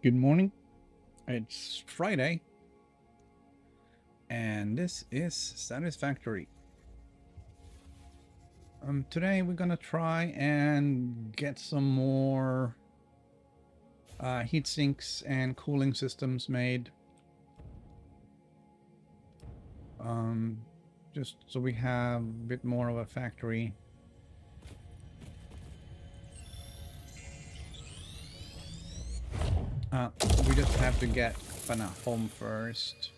Good morning. It's Friday, and this is Satisfactory. Today we're gonna try and get some more heat sinks and cooling systems made. Um, just so we have a bit more of a factory. Uh, we just have to get Fana home first.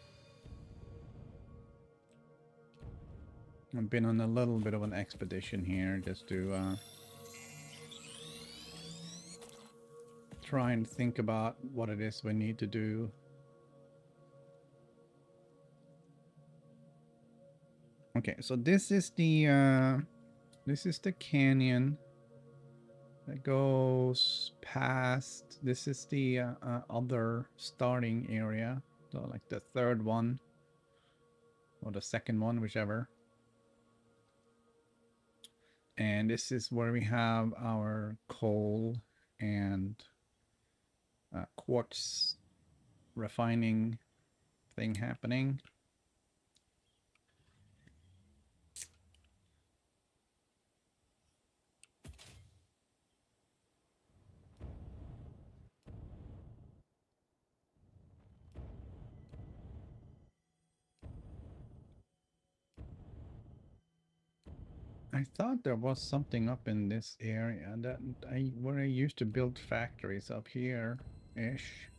I've been on a little bit of an expedition here just to try and think about what it is we need to do. Okay, so this is the canyon that goes past. This is the other starting area, so like the third one or the second one, whichever. And this is where we have our coal and quartz refining thing happening. I thought there was something up in this area that where I used to build factories up here ish.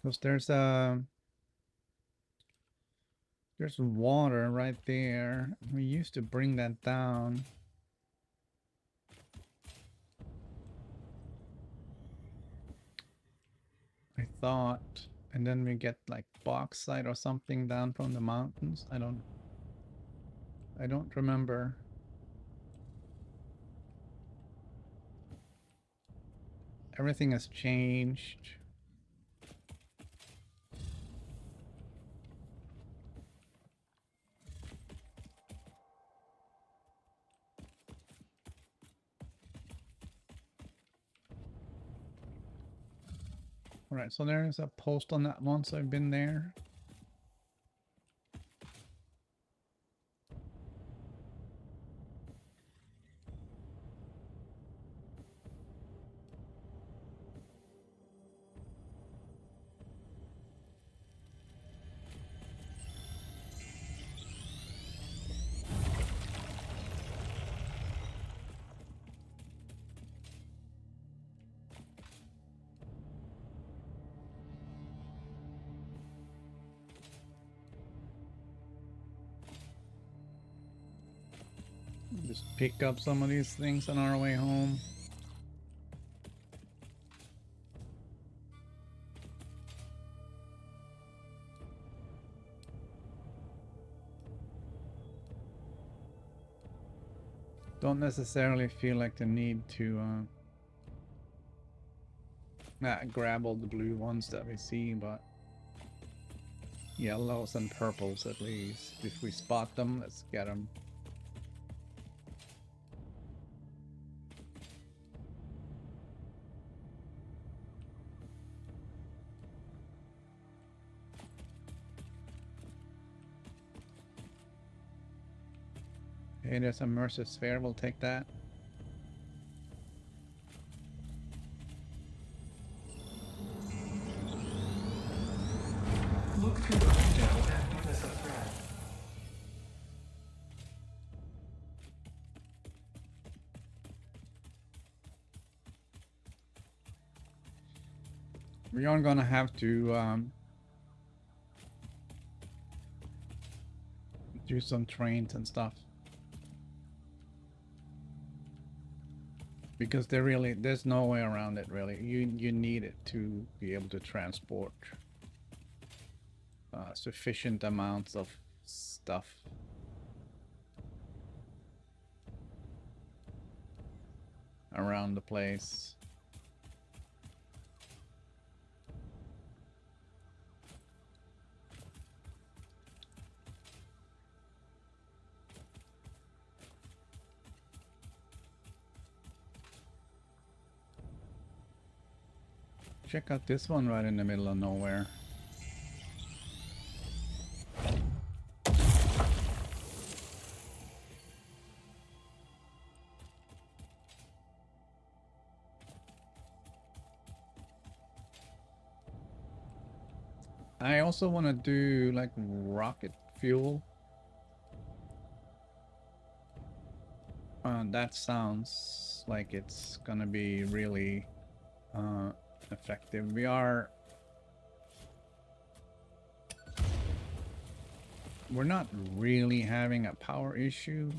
Because there's water right there. We used to bring that down. I thought, and then we get like bauxite or something down from the mountains. I don't remember. Everything has changed. All right, so there's a post on that one, so I've been there. Just pick up some of these things on our way home. Don't necessarily feel like the need to grab all the blue ones that we see, but yellows and purples at least. If we spot them, let's get them. Okay, there's a Mercer sphere. We'll take that. Look through the window and notice a thread. We are gonna have to do some trains and stuff because there's no way around it really. You need it to be able to transport sufficient amounts of stuff. Around the place. Check out this one right in the middle of nowhere. I also want to do like rocket fuel. That sounds like it's gonna be really effective. We're not really having a power issue.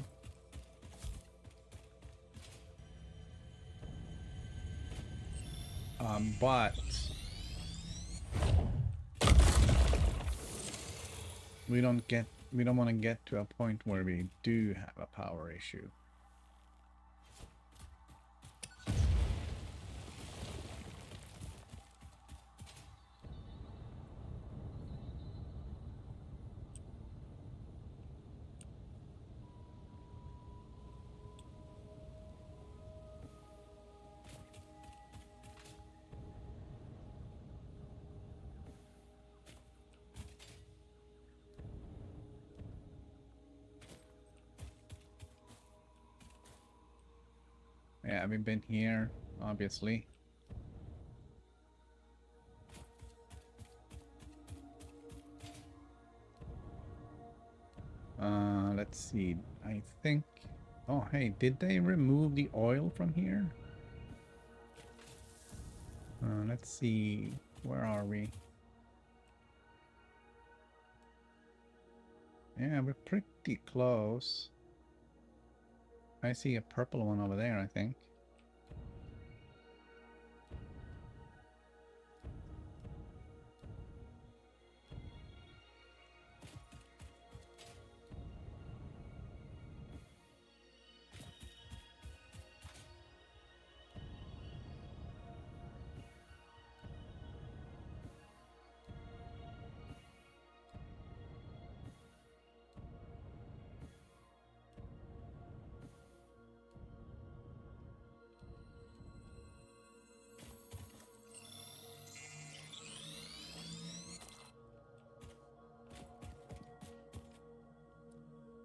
But we don't want to get to a point where we do have a power issue. Yeah, we've been here, obviously. Let's see. I think... Oh, hey, did they remove the oil from here? Let's see. Where are we? Yeah, we're pretty close. I see a purple one over there, I think.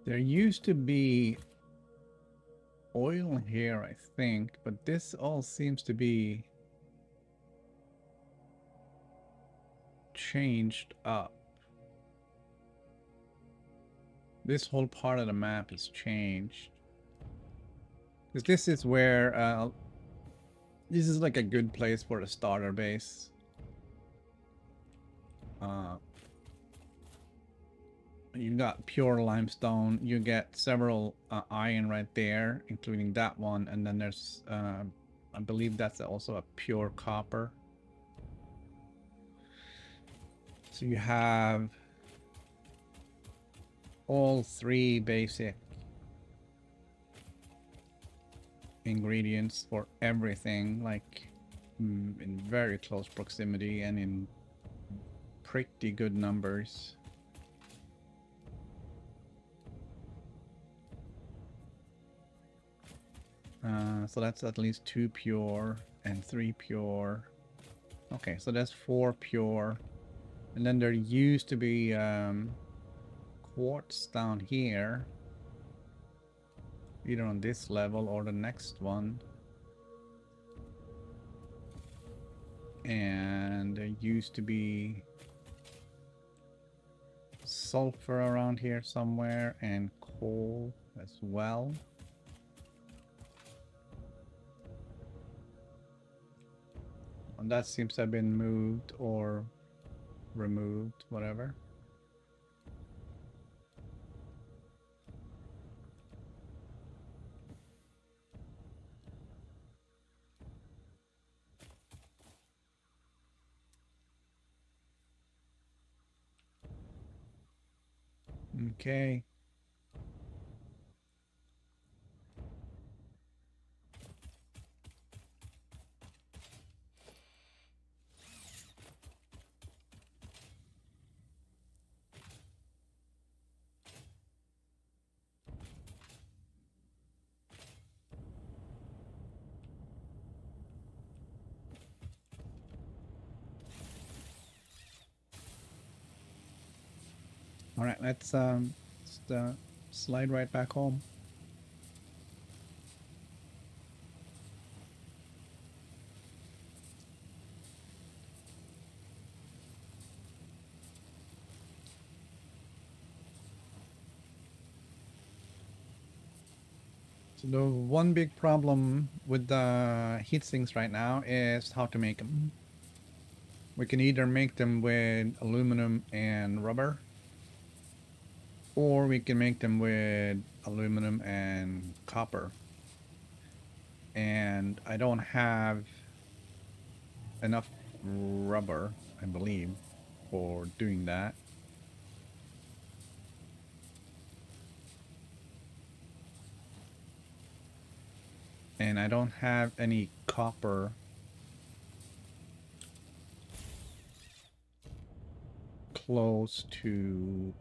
There used to be oil here, I think, but this all seems to be changed up. This whole part of the map is changed. Because this is where, this is like a good place for the starter base. You got pure limestone. You get several iron right there, including that one. And then there's, I believe that's also a pure copper. So you have all three basic ingredients for everything, like in very close proximity and in pretty good numbers. So that's at least 2 pure and 3 pure. Okay, so that's 4 pure. And then there used to be quartz down here, either on this level or the next one. And there used to be sulfur around here somewhere and coal as well. And that seems to have been moved or removed, whatever. Okay. All right, let's slide right back home. So the one big problem with the heat sinks right now is how to make them. We can either make them with aluminum and rubber, or we can make them with aluminum and copper. And I don't have enough rubber, I believe, for doing that. And I don't have any copper close to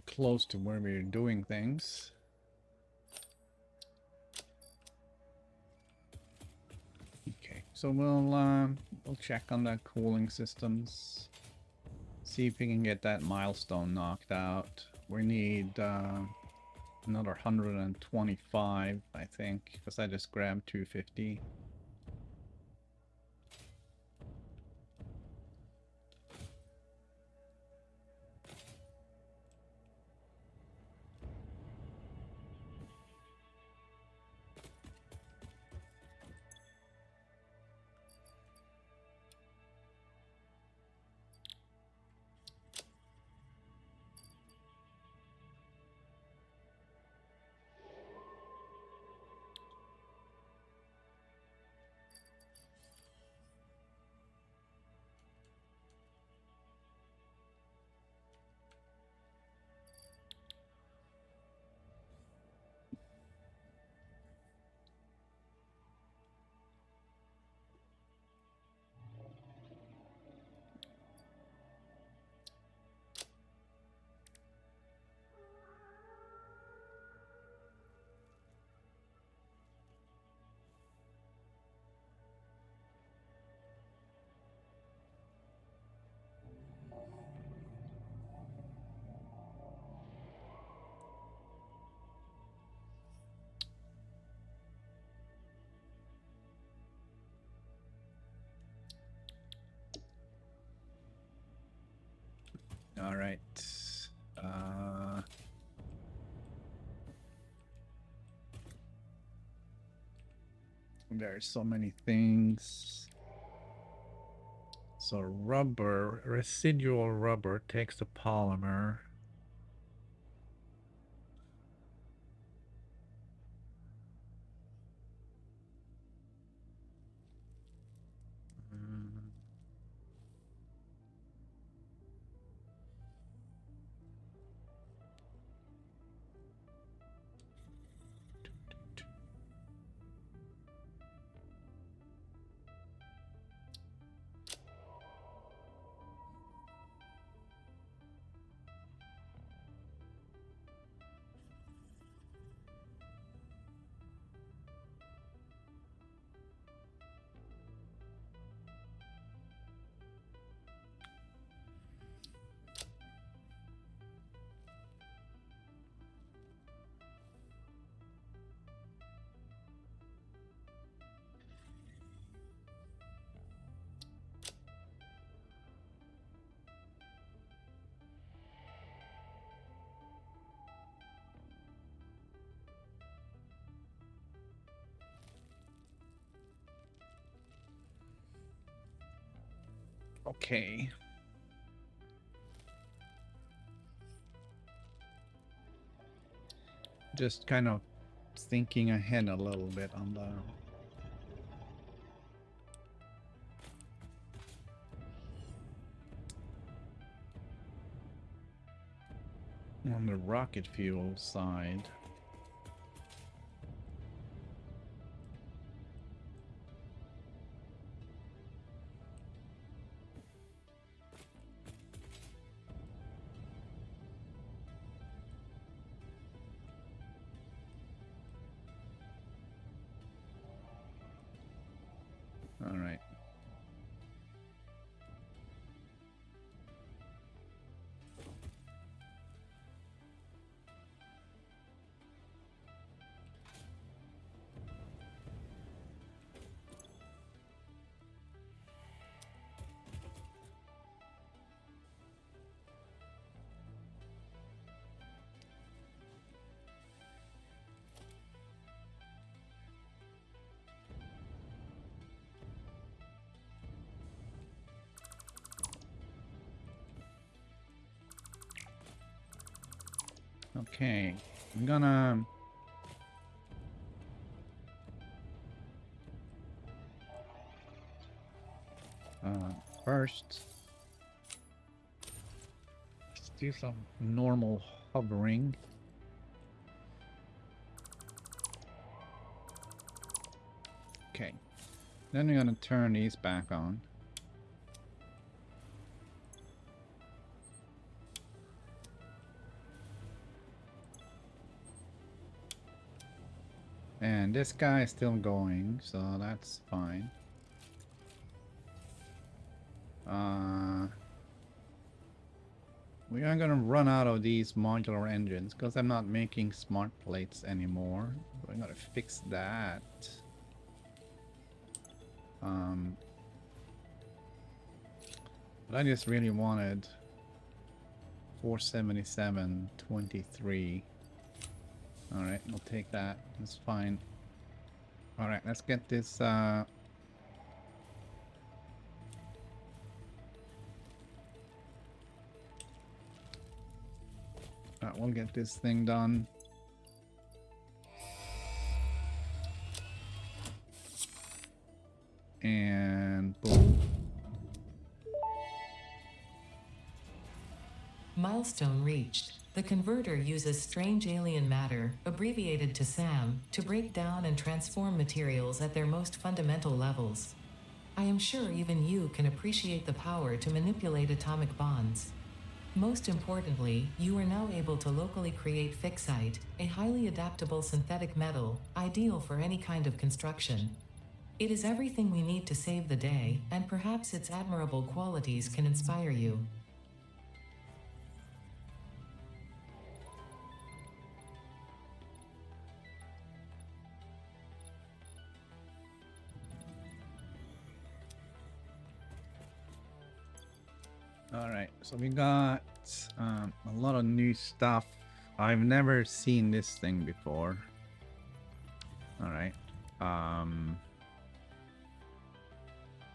close to where we're doing things. Okay, so we'll check on the cooling systems. See if we can get that milestone knocked out. We need another 125, I think, because I just grabbed 250. All right. There's so many things. So rubber, residual rubber takes the polymer. Mm. Okay. Just kind of thinking ahead a little bit on the rocket fuel side. Okay, I'm gonna first let's do some normal hovering. Okay, then we're gonna turn these back on. And this guy is still going, so that's fine. We are gonna run out of these modular engines because I'm not making smart plates anymore. We're gonna fix that. But I just really wanted 477.23. Alright, we'll take that. That's fine. Alright, let's get this we'll get this thing done. And boom. Milestone reached. The converter uses strange alien matter, abbreviated to SAM, to break down and transform materials at their most fundamental levels. I am sure even you can appreciate the power to manipulate atomic bonds. Most importantly, you are now able to locally create fixite, a highly adaptable synthetic metal, ideal for any kind of construction. It is everything we need to save the day, and perhaps its admirable qualities can inspire you. Alright, so we got a lot of new stuff. I've never seen this thing before. Alright.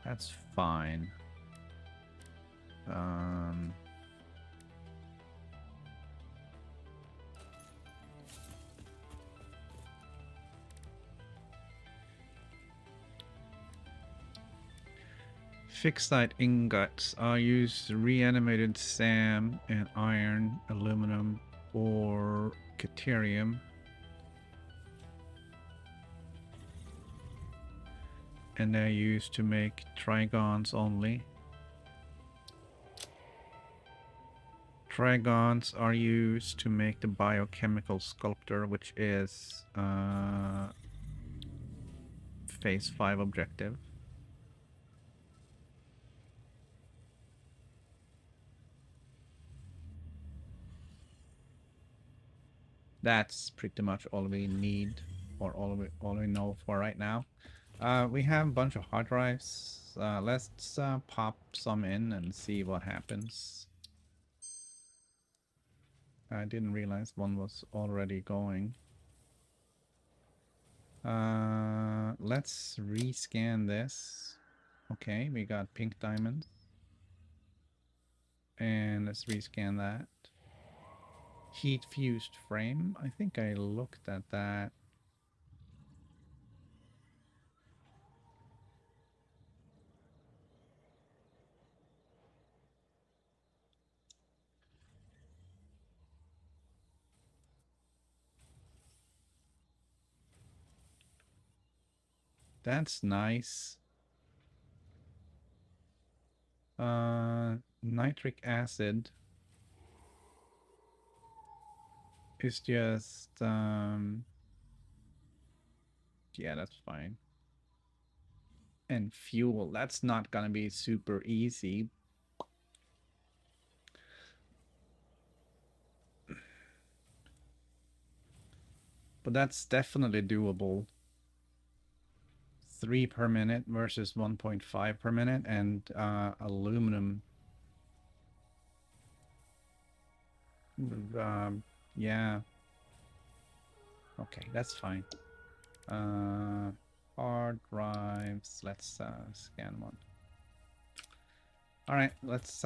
That's fine. Fixite ingots are used reanimated SAM and iron, aluminum, or deuterium. And they're used to make trigons only. Trigons are used to make the biochemical sculptor, which is phase 5 objective. That's pretty much all we need, or all we know for right now. We have a bunch of hard drives. Let's pop some in and see what happens. I didn't realize one was already going. Let's rescan this. Okay, we got pink diamonds. And let's rescan that. Heat fused frame. I think I looked at that. That's nice. Nitric acid is just yeah, that's fine. And fuel, that's not gonna be super easy. But that's definitely doable. 3 per minute versus 1.5 per minute, and aluminum. Yeah. Okay, that's fine. Hard drives. Let's scan one. All right, let's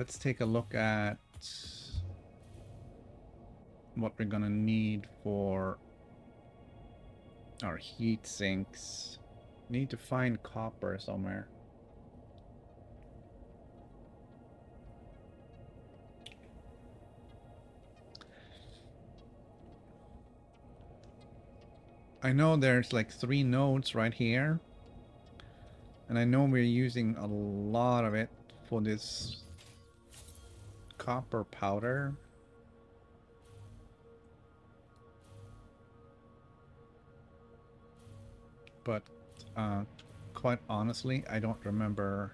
Let's take a look at what we're gonna need for our heat sinks. Need to find copper somewhere. I know there's like 3 nodes right here. And I know we're using a lot of it for this copper powder. But quite honestly, I don't remember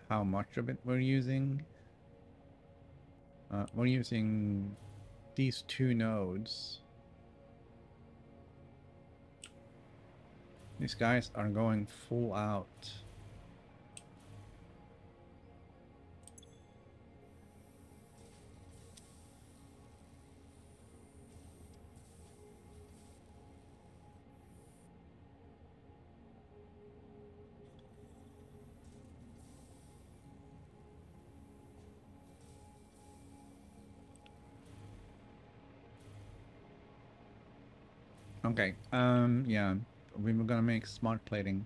how much of it we're using. We're using these 2 nodes. These guys are going full out. Okay, yeah, we were gonna make smart plating.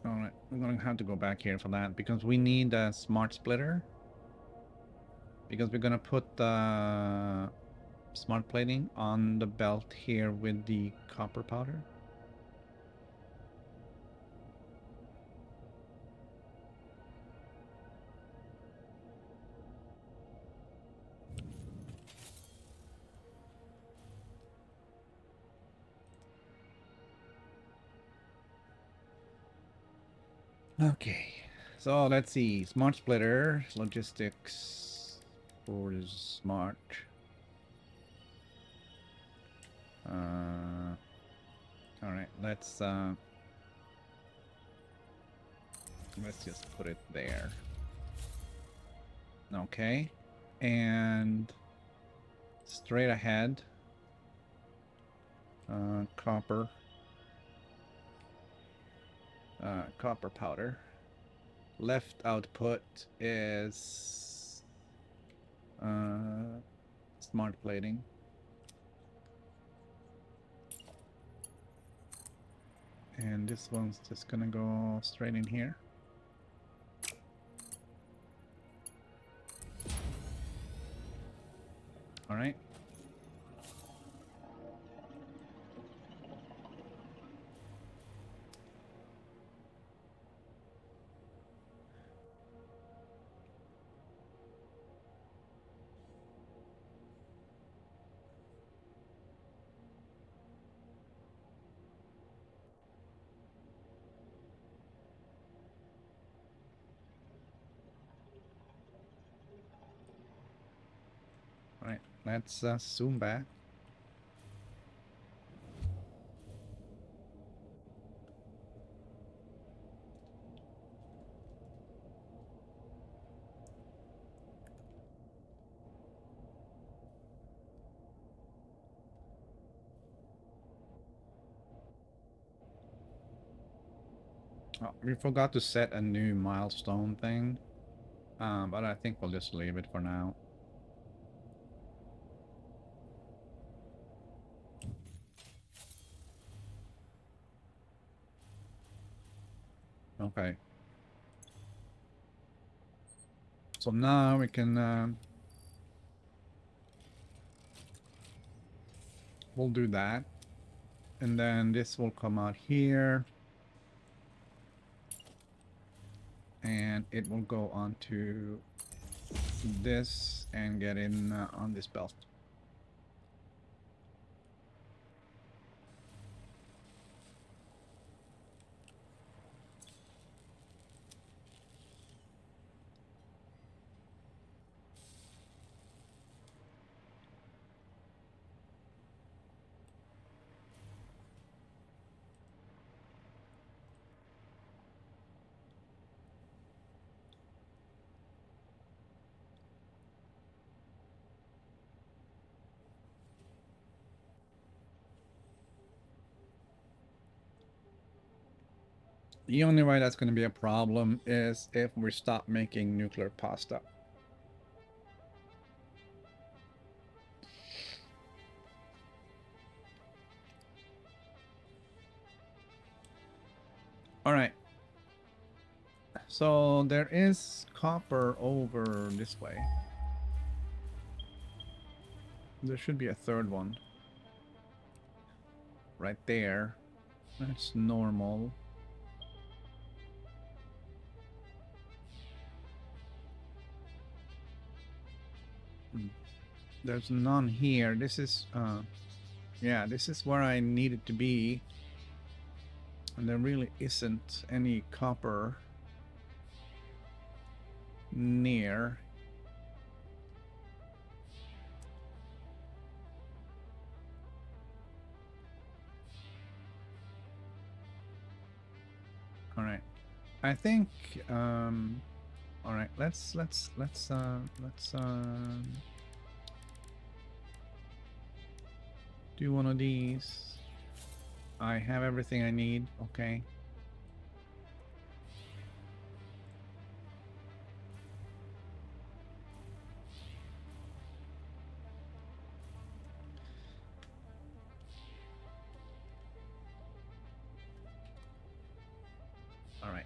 Alright, we're gonna have to go back here for that because we need a smart splitter. Because we're gonna put the smart plating on the belt here with the copper powder. Okay, so let's see. Smart splitter, logistics for smart. All right, let's just put it there. Okay, and straight ahead, copper, copper powder. Left output is smart plating. And this one's just gonna go straight in here. All right. All right. Let's zoom back. Oh, we forgot to set a new milestone thing, but I think we'll just leave it for now. Okay. So now we can, we'll do that. And then this will come out here. And it will go onto this and get in on this belt. The only way that's going to be a problem is if we stop making nuclear pasta. All right. So there is copper over this way. There should be a third one. Right there. That's normal. There's none here. This is, yeah, this is where I needed to be. And there really isn't any copper near. All right. I think, all right, let's do one of these. I have everything I need. Okay. All right.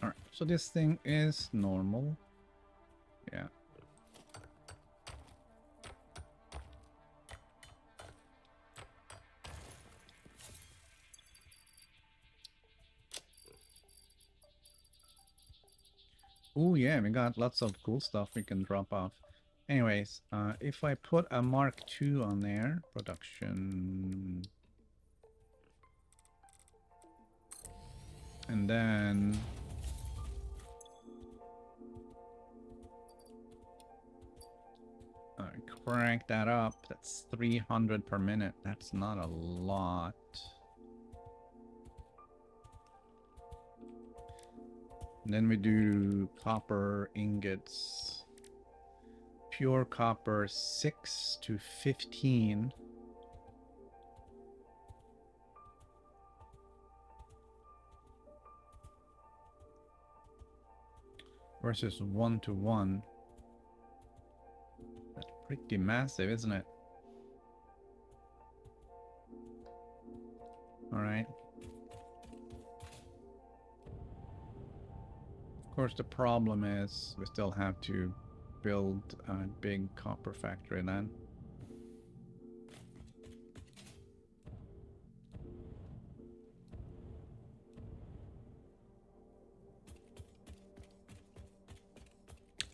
All right. So this thing is normal. Yeah. Oh yeah, we got lots of cool stuff we can drop off. Anyways, if I put a Mark II on there, production, and then crank that up, that's 300 per minute. That's not a lot. And then we do copper ingots. Pure copper 6 to 15. Versus 1 to 1. That's pretty massive, isn't it? Alright. Of course, the problem is we still have to build a big copper factory then.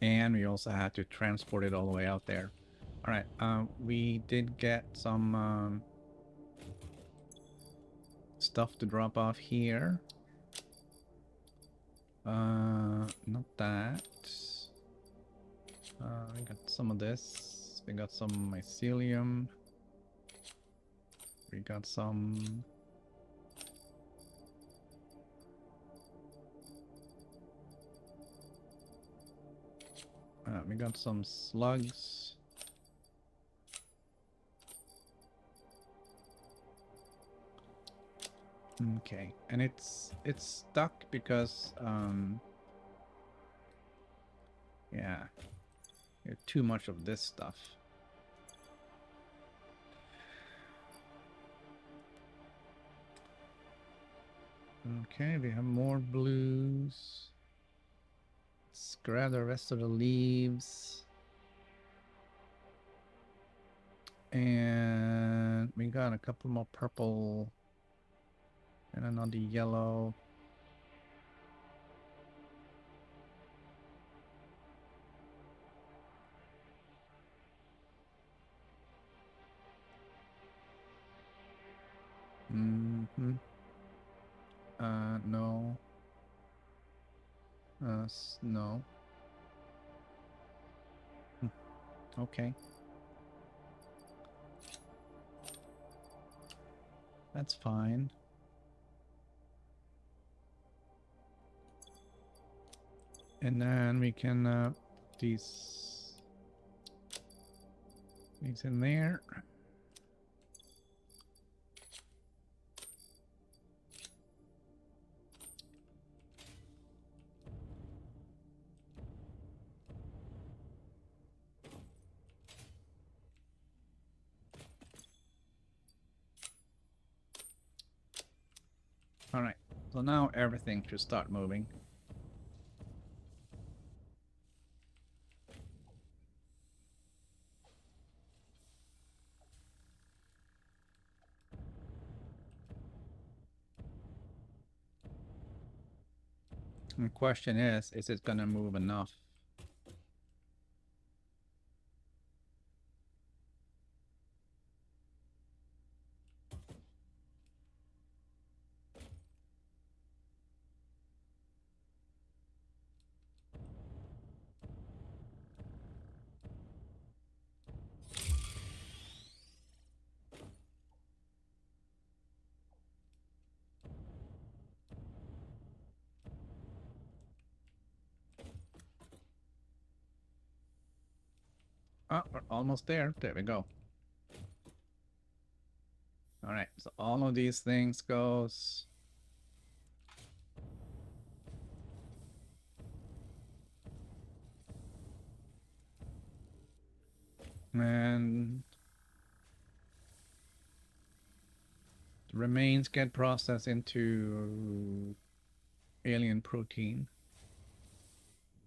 And we also had to transport it all the way out there. All right, we did get some stuff to drop off here. Not that. We got some of this. We got some mycelium. We got some... we got some slugs. Okay, and it's stuck because yeah, too much of this stuff. Okay, we have more blues. Let's grab the rest of the leaves. And we got a couple more purple and another yellow. Mm-hmm. No. No. Okay. That's fine. And then we can put these in there. All right. So now everything should start moving. And the question is it going to move enough? Oh, we're almost there. There we go. All right. So all of these things goes. And the remains get processed into alien protein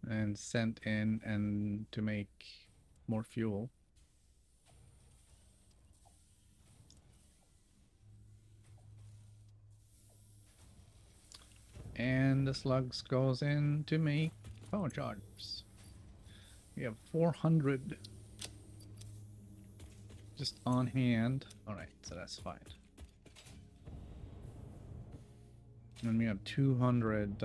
and sent in and to make more fuel. And the slugs goes in to make power chargers. We have 400 just on hand. All right, so that's fine. And we have 200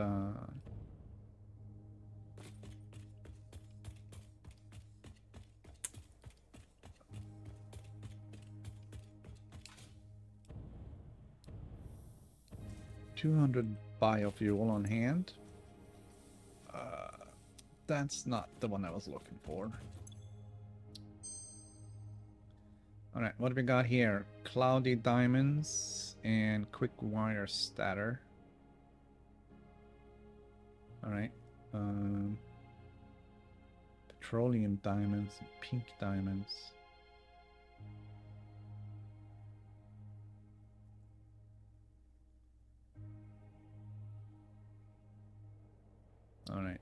200 biofuel on hand. That's not the one I was looking for. All right, what do we got here? Cloudy diamonds and quick wire statter. All right. Petroleum diamonds, and pink diamonds. All right.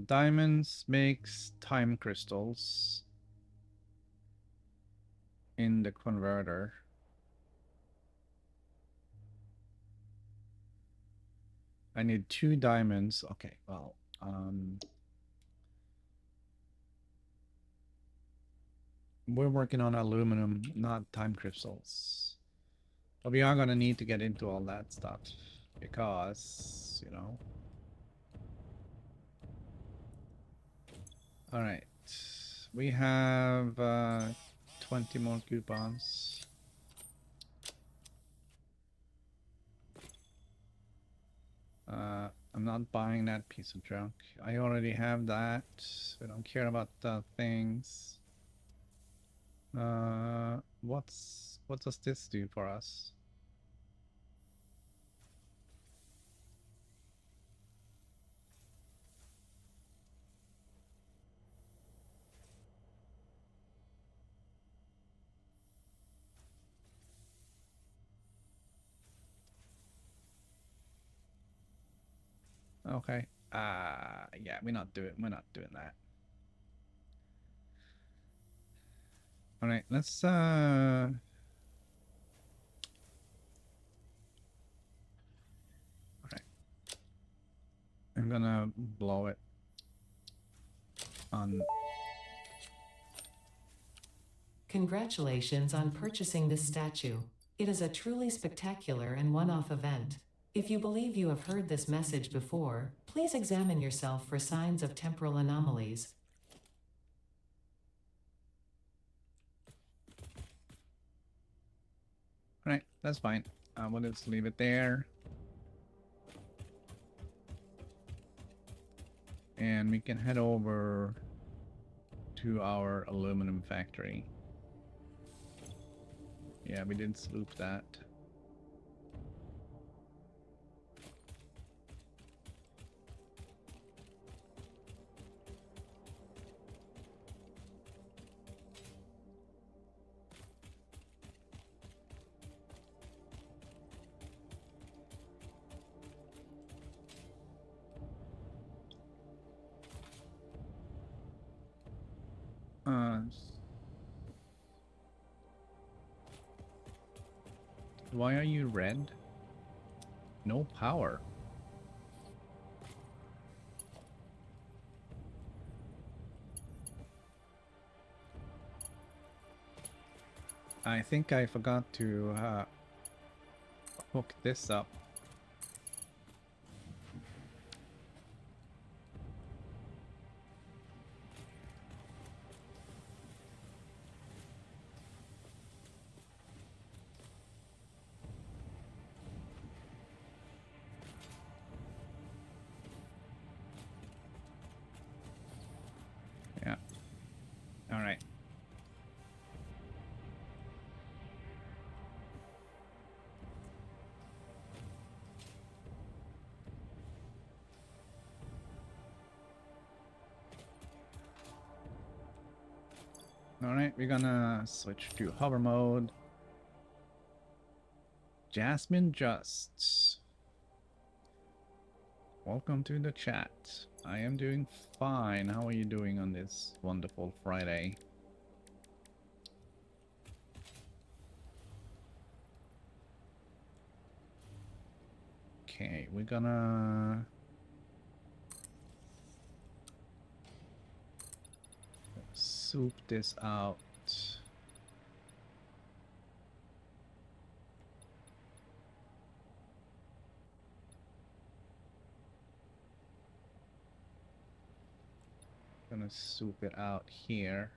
Diamonds makes time crystals in the converter. I need 2 diamonds. Okay, well, we're working on aluminum, not time crystals. But we are going to need to get into all that stuff because, you know. All right. We have 20 more coupons. I'm not buying that piece of junk. I already have that. We don't care about the things. What does this do for us? Okay. Yeah, we're not doing that. All right, let's all right. I'm gonna blow it on. Congratulations on purchasing this statue. It is a truly spectacular and one-off event. If you believe you have heard this message before, please examine yourself for signs of temporal anomalies. Right, that's fine. We'll just leave it there. And we can head over to our aluminum factory. Yeah, we did sloop that. Why are you red? No power. I think I forgot to hook this up. Yeah. All right. All right, we're gonna switch to hover mode. Jasmine Just. Welcome to the chat. I am doing fine. How are you doing on this wonderful Friday? Okay, we're gonna soup this out. Gonna soup it out here.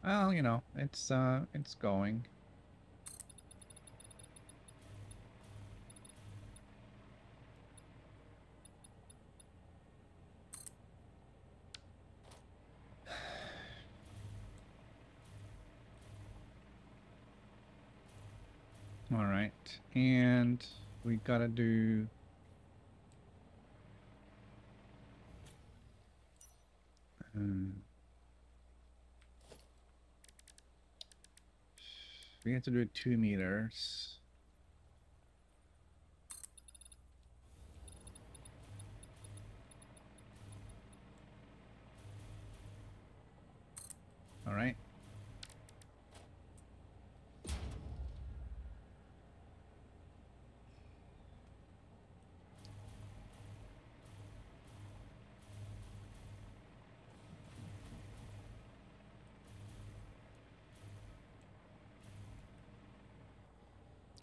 Well, you know, it's going. All right, and we gotta do. We have to do 2 meters. All right.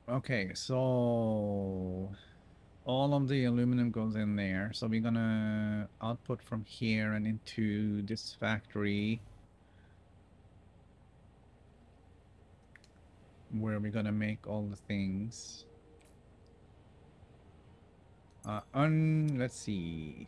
Okay, so all of the aluminum goes in there. So we're gonna output from here and into this factory where we're gonna make all the things. Let's see.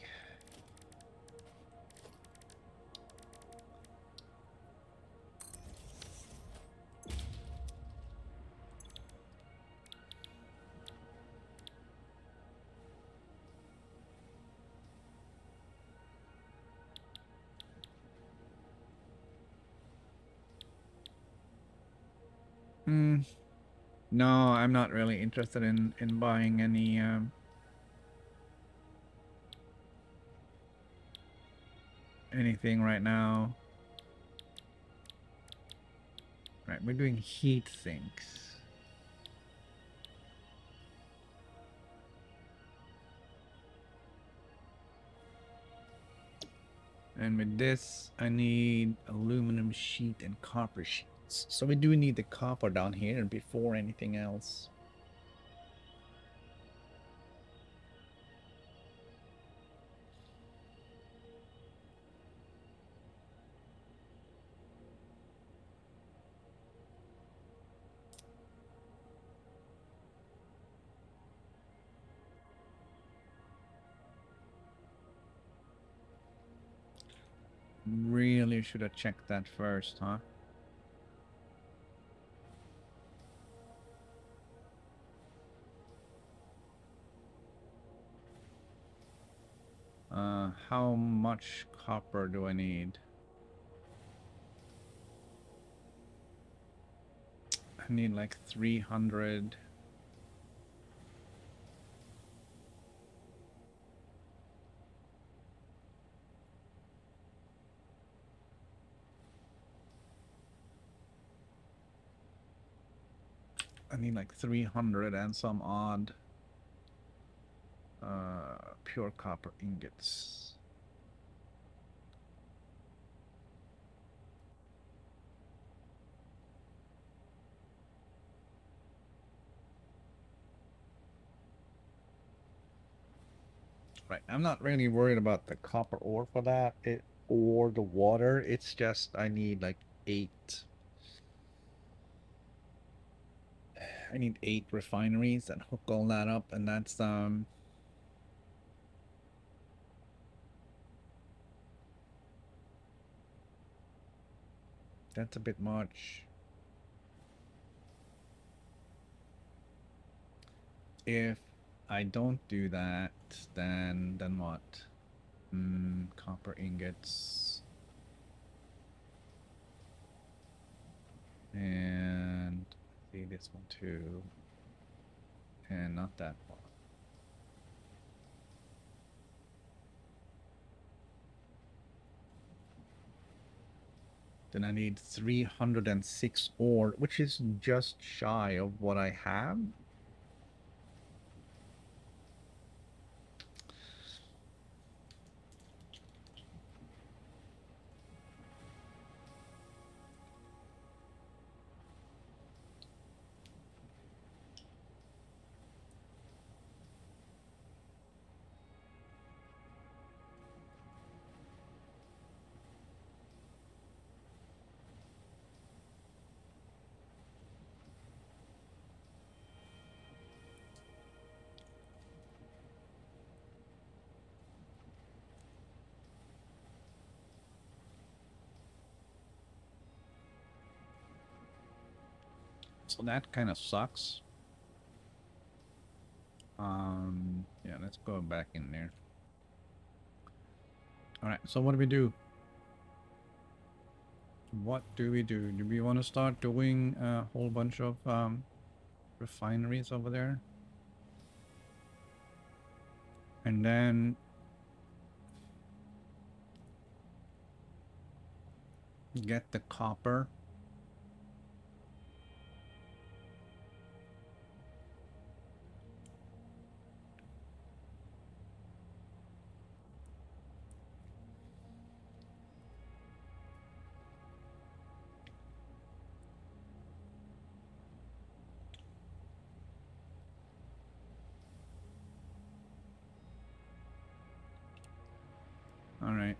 Hmm. No, I'm not really interested in buying any anything right now. Right, we're doing heat sinks. And with this, I need aluminum sheet and copper sheet. So we do need the copper down here before anything else. Really should have checked that first, huh? How much copper do I need? I need like 300. I need like 300 and some odd pure copper ingots. Right, I'm not really worried about the copper ore for that, or the water. It's just I need like 8. I need 8 refineries that hook all that up, and that's a bit much. If I don't do that, then what? Copper ingots. And see this one too. And not that one. Then I need 306 ore, which is just shy of what I have. So that kind of sucks. Yeah, let's go back in there. All right, so what do we do? What do we do? Do we want to start doing a whole bunch of refineries over there? And then get the copper. All right.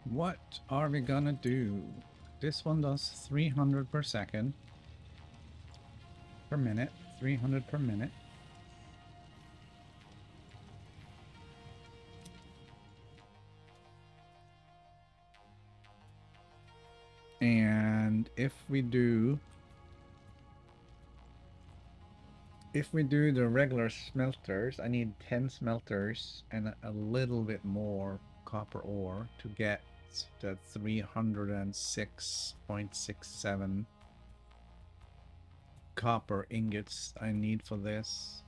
What are we gonna do? This one does 300 per second. Per minute. 300 per minute. And if we do the regular smelters, I need 10 smelters and a little bit more copper ore to get the 306.67 copper ingots I need for this.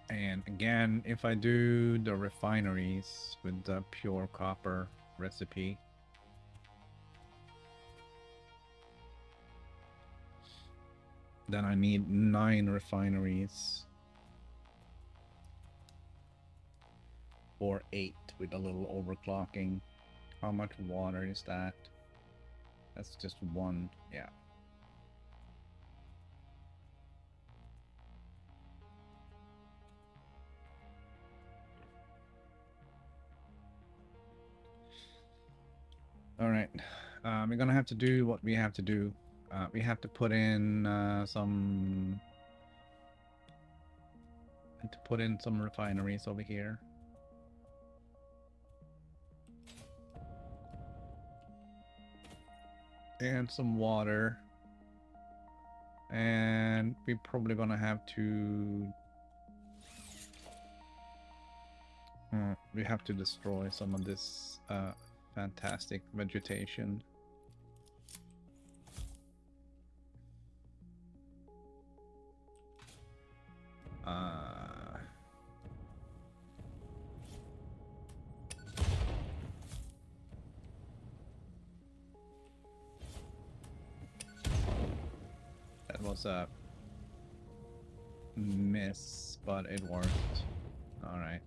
And again, if I do the refineries with the pure copper recipe, then I need 9 refineries. Or 8 with a little overclocking. How much water is that? That's just 1, yeah. All right, we're gonna have to do what we have to do. We have to put in some refineries over here. And some water. And we're probably gonna have to we have to destroy some of this fantastic vegetation. That was a miss, but it worked. All right.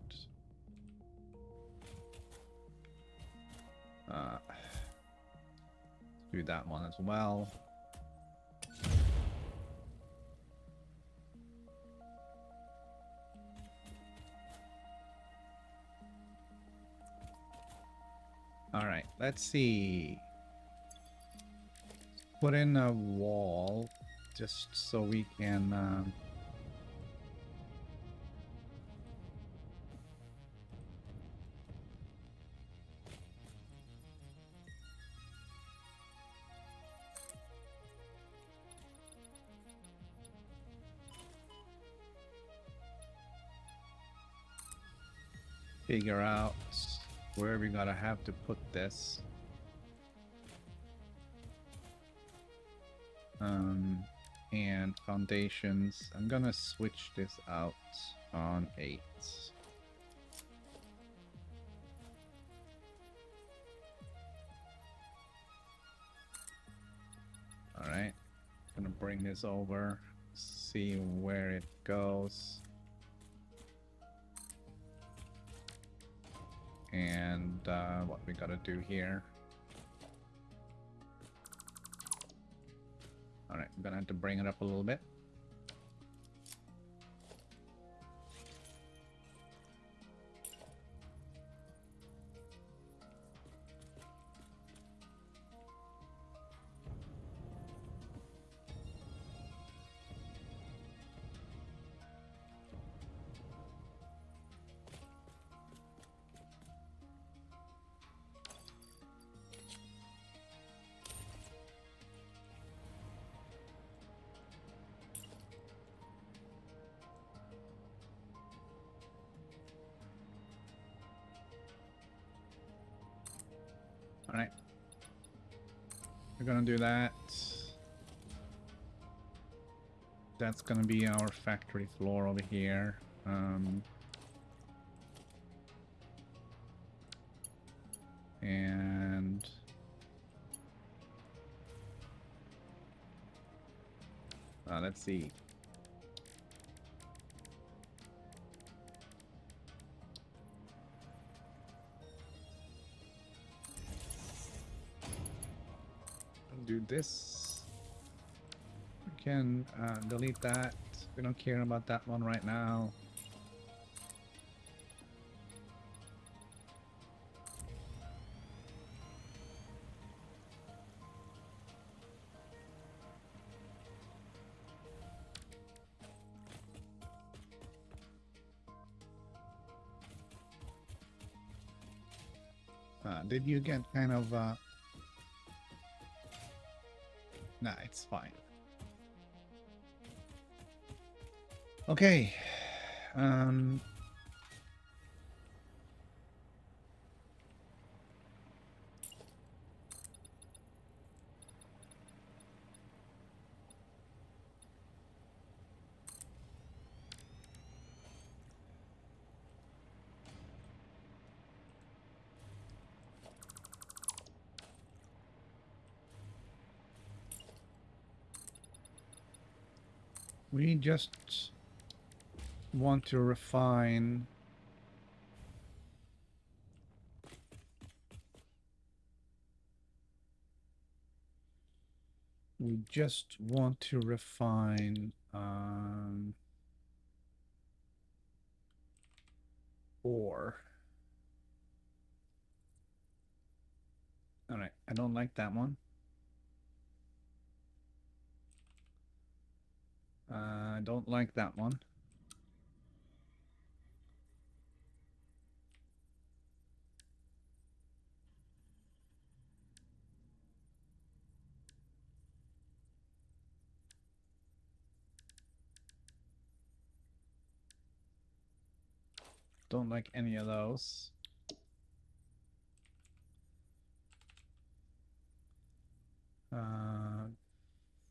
Do that one as well. All right, let's see. Put in a wall just so we can figure out where we gotta have to put this. And foundations. I'm gonna switch this out on 8. Alright. Gonna bring this over, see where it goes. And what we gotta do here. Alright, I'm gonna have to bring it up a little bit. Alright. We're gonna do that. That's gonna be our factory floor over here. And let's see. Do this. We can delete that. We don't care about that one right now. Did you get kind of nah, it's fine. Okay. We just want to refine ore. All right, I don't like that one. I don't like that one. Don't like any of those.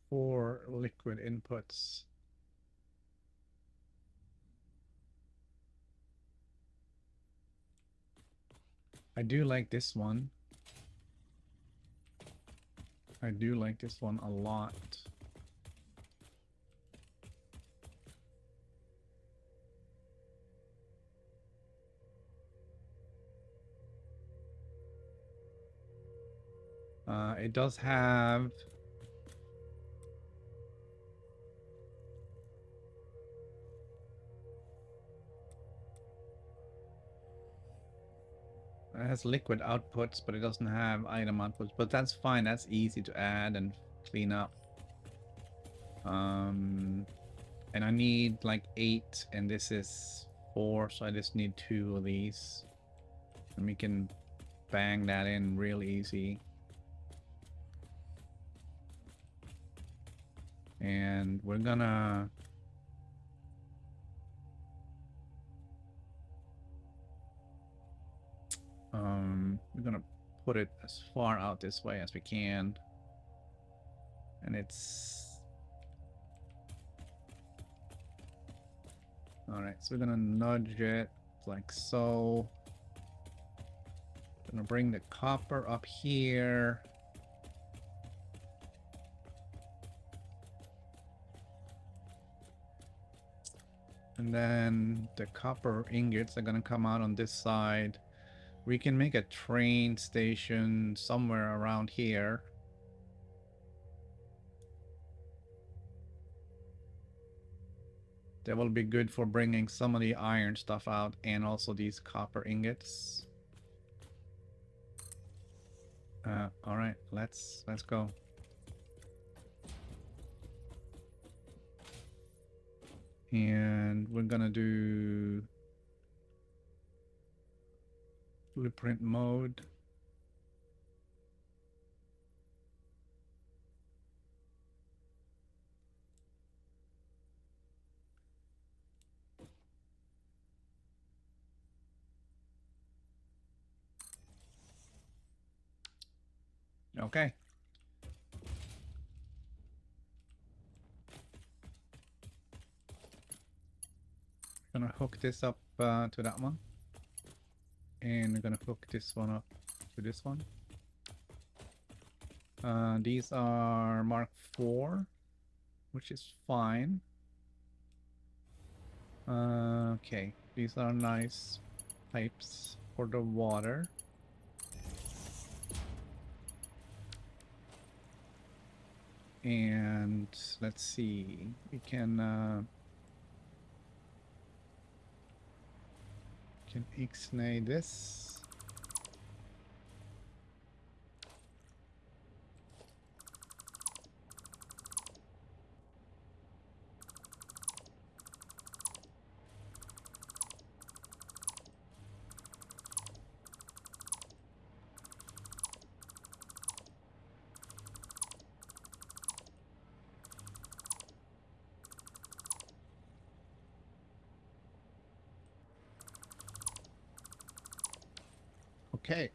For liquid inputs. I do like this one. I do like this one a lot. It does have it has liquid outputs, but it doesn't have item outputs. But that's fine. That's easy to add and clean up. And I need like 8, and this is 4, so I just need 2 of these. And we can bang that in real easy. And we're gonna put it as far out this way as we can. And it's all right, so we're gonna nudge it like so. Gonna bring the copper up here. And then the copper ingots are gonna come out on this side. We can make a train station somewhere around here. That will be good for bringing some of the iron stuff out and also these copper ingots. All right, let's go. And we're gonna do blueprint mode. Okay. Gonna hook this up to that one. And we're gonna hook this one up to this one. These are Mark 4. which is fine. Okay, these are nice pipes for the water. And let's see, we can ixnay this. Okay.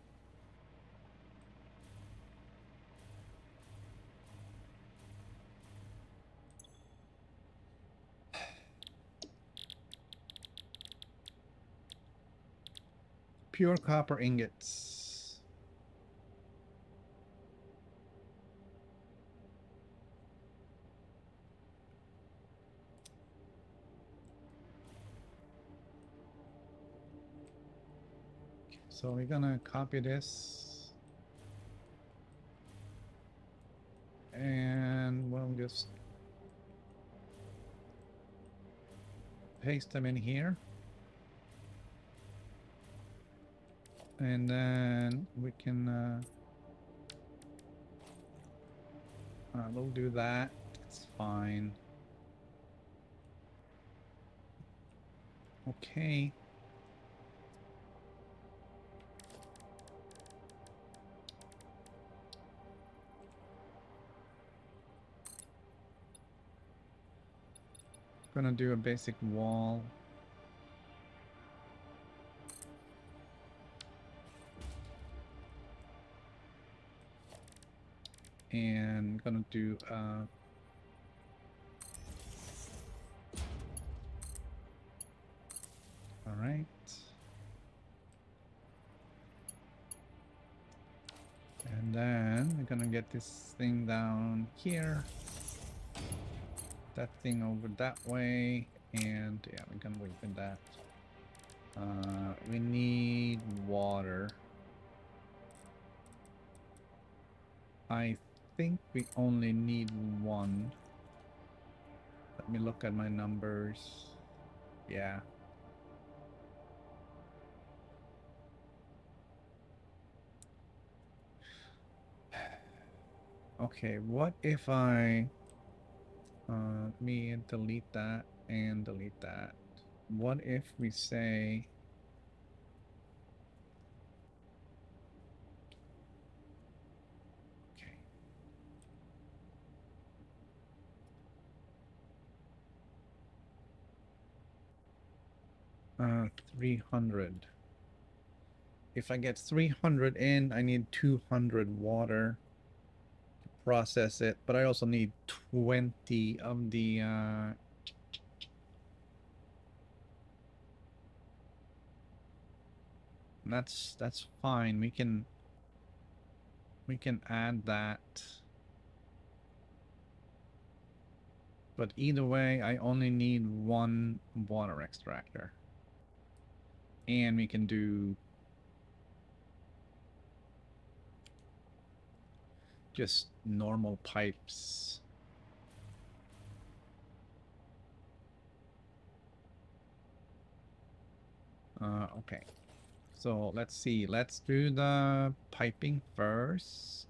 Pure copper ingots. So we're gonna copy this. And we'll just paste them in here. And then we can, we'll do that. It's fine. Okay. Gonna do a basic wall. And gonna do all right. And then we're gonna get this thing down here. That thing over that way. And yeah, we're gonna leave with that. We need water. I think we only need one. Let me look at my numbers. Yeah. Okay, what if I me delete that and delete that? What if we say okay. 300. If I get 300 in, I need 200 water to process it, but I also need 20 of the that's fine. We can add that. But either way, I only need one water extractor. And we can do just normal pipes. Okay. So let's see. Let's do the piping first.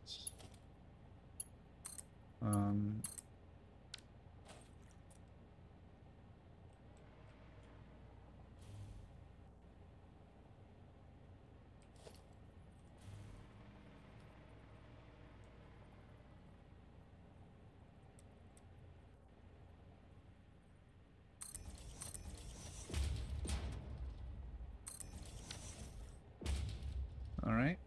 All right.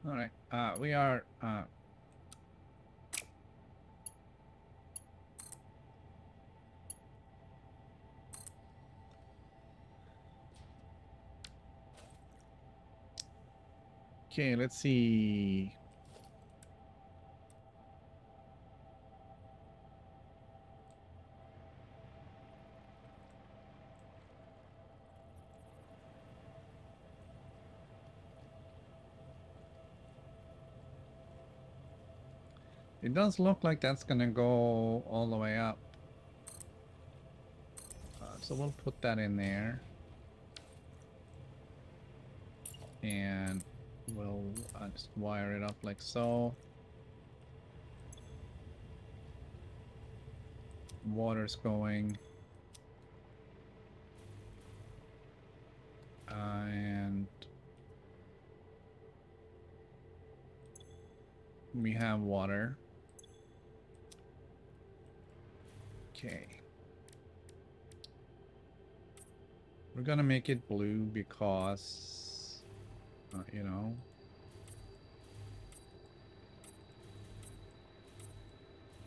All right. We are. Okay. Let's see. It does look like that's gonna go all the way up. So we'll put that in there. And we'll just wire it up like so. Water's going. And we have water. Okay. We're gonna make it blue because, you know,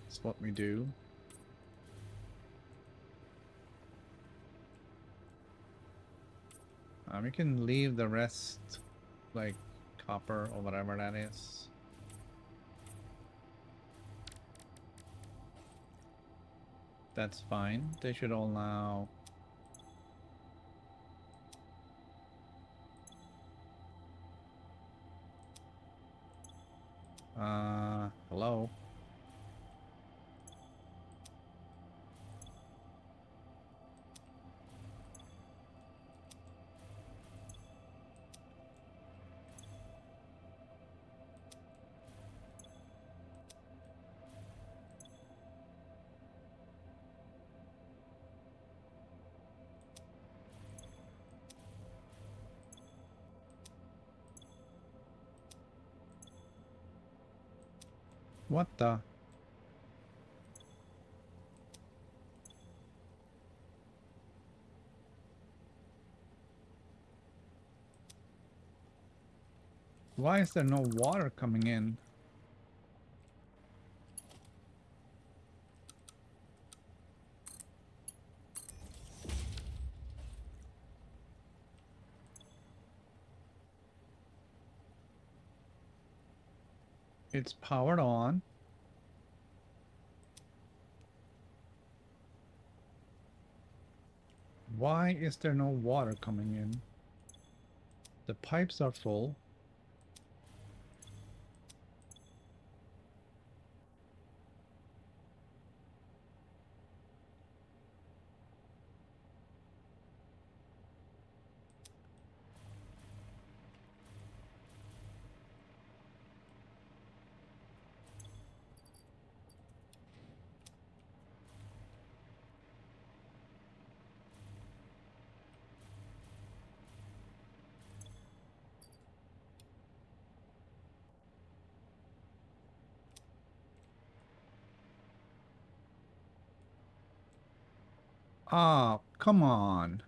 it's what we do. We can leave the rest like copper or whatever that is. That's fine. They should all now. Hello. What the? Why is there no water coming in? It's powered on. Why is there no water coming in? The pipes are full. Ah, come on.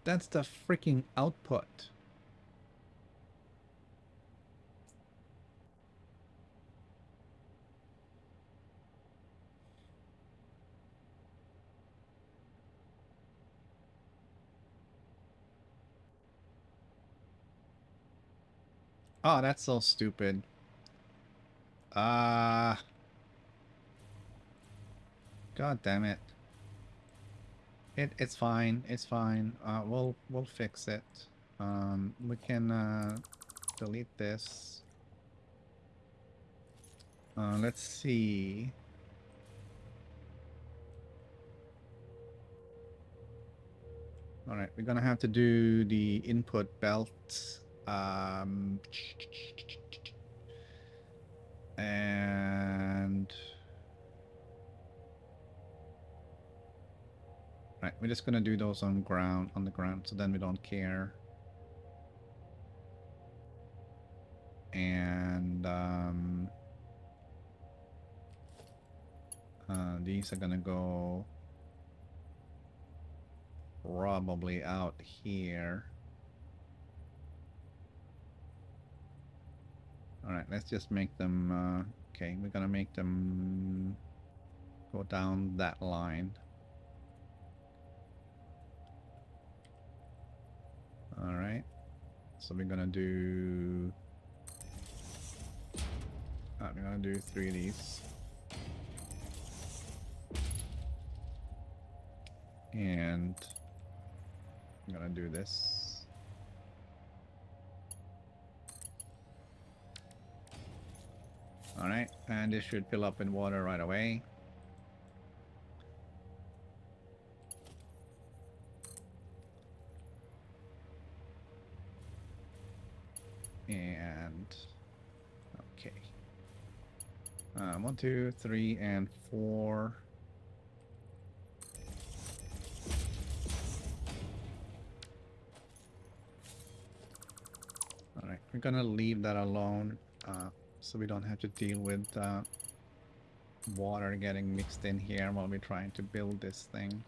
That's the freaking output. Oh, that's so stupid. Ah, God damn it. It's fine. It's fine. We'll fix it. We can delete this. Let's see. All right, we're gonna have to do the input belt. And right, we're just gonna do those on the ground, so then we don't care. And these are gonna go probably out here. All right, let's just make them. Okay, we're gonna make them go down that line. All right. So we're gonna do. We're gonna do 3 of these. And I'm gonna do this. All right, and this should fill up in water right away. And okay. 1, 2, 3, and 4. All right, we're gonna leave that alone, so we don't have to deal with water getting mixed in here while we're trying to build this thing.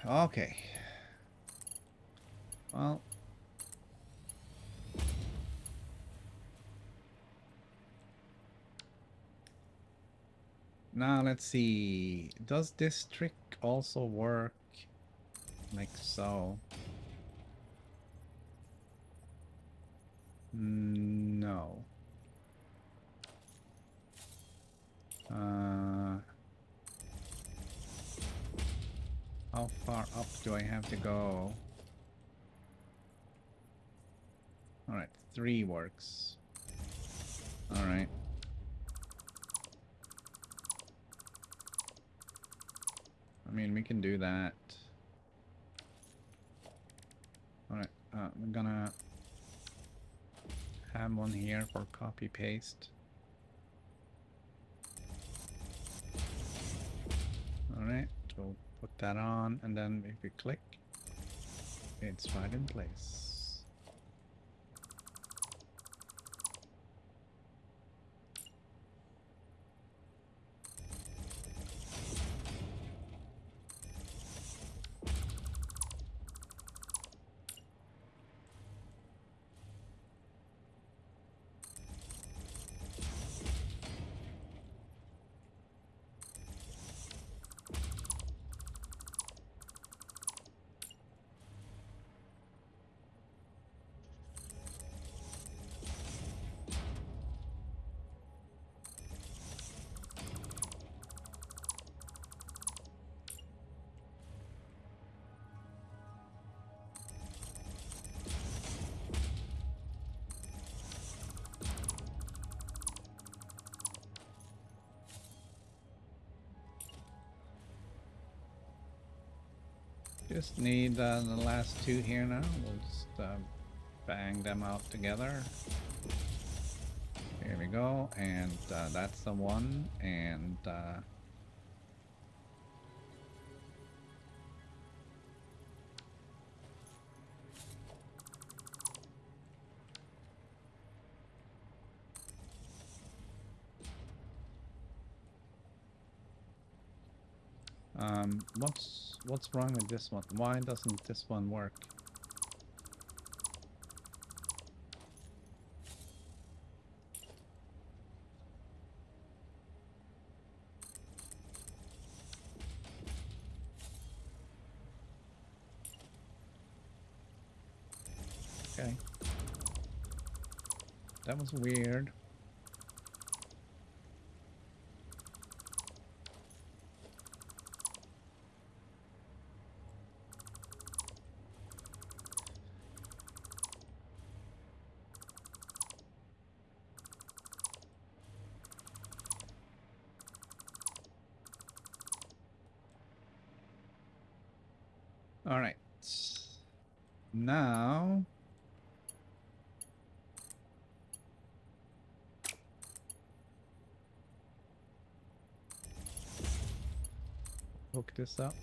Okay. Well, now let's see. Does this trick also work like so? No. How far up do I have to go? All right, 3 works. All right. I mean, we can do that. All right, I'm gonna have one here for copy paste. All right, we'll put that on, and then if we click, it's right in place. Just need the last 2 here now. We'll just bang them out together. Here we go, and that's the one, and what's wrong with this one? Why doesn't this one work? Okay. That was weird. All right. Now hook this up.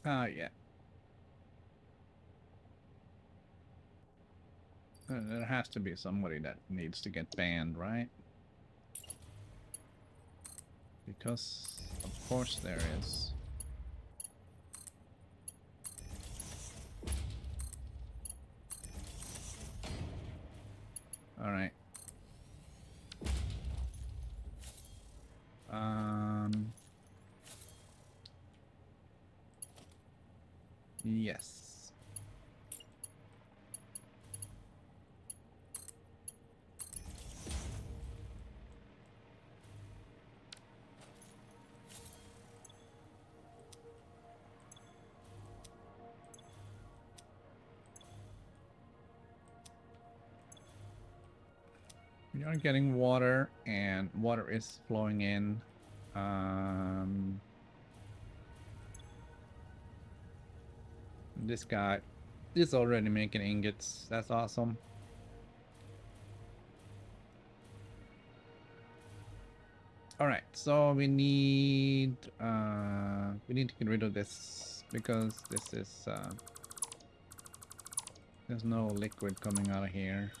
Yeah. There has to be somebody that needs to get banned, right? Because, of course, there is. All right. Yes. We are getting water, and water is flowing in. This guy is already making ingots. That's awesome. All right, so we need to get rid of this because this is there's no liquid coming out of here.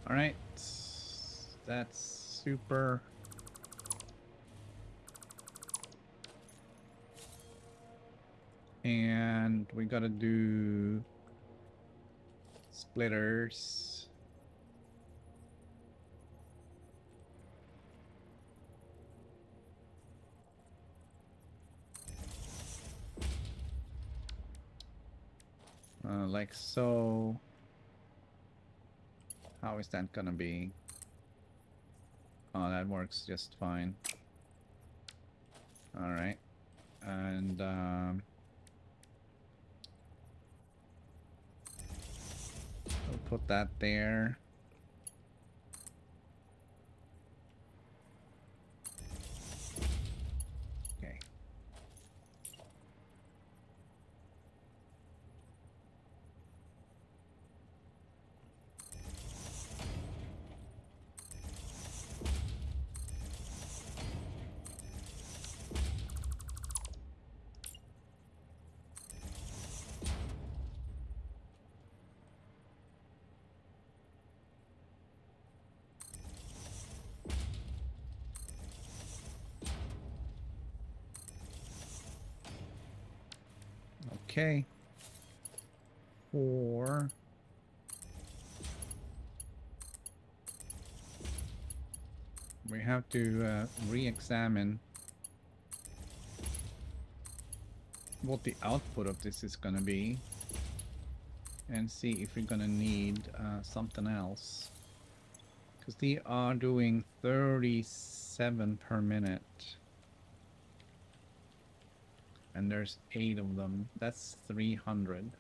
All right, that's super. And we gotta do splitters. Like so. How is that gonna be? Oh, that works just fine. All right, and we'll put that there. Okay. Okay. 4. We have to re-examine what the output of this is gonna be and see if we're gonna need something else. Because they are doing 37 per minute. And there's 8 of them. That's 300.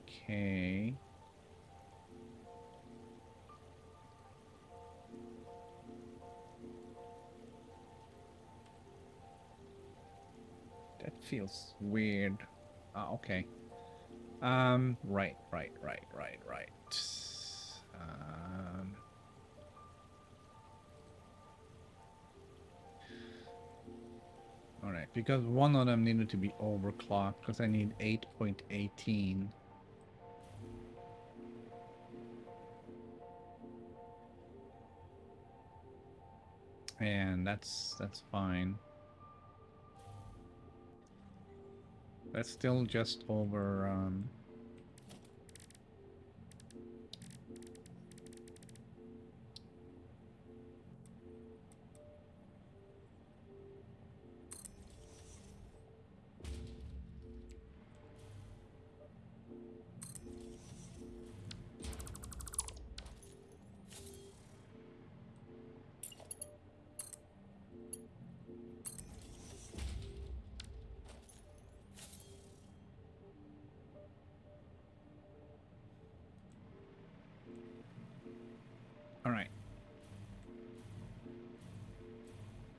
Okay. That feels weird. Okay. Right. All right, because one of them needed to be overclocked because I need 8.18. And that's fine. That's still just over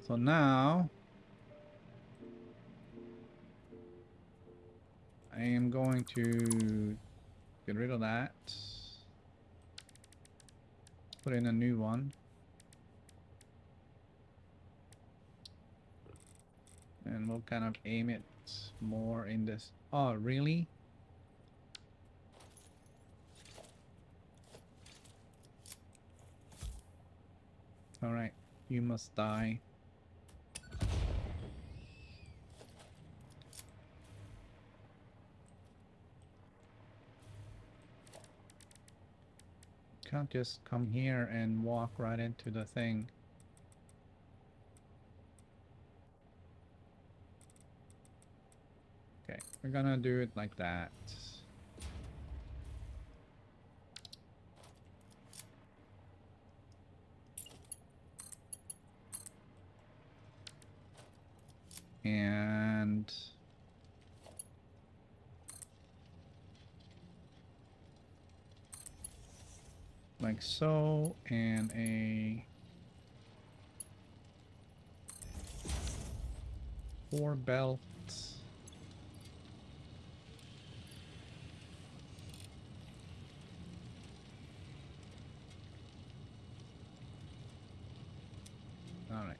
So now I am going to get rid of that. Put in a new one. And we'll kind of aim it more in this. Oh, really? All right, you must die. Can't just come here and walk right into the thing. Okay, we're gonna do it like that. And like so, and a 4 belt. All right.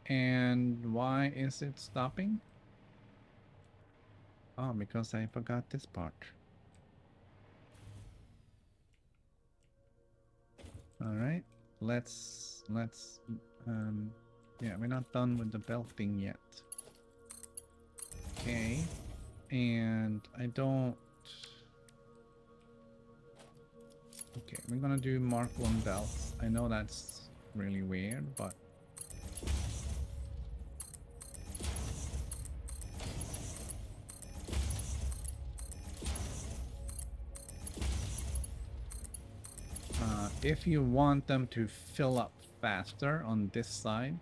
And why is it stopping? Oh, because I forgot this part. All right. Let's yeah, we're not done with the belting yet. Okay. And I don't. Okay, we're gonna do Mark 1 belts. I know that's really weird, but if you want them to fill up faster on this side,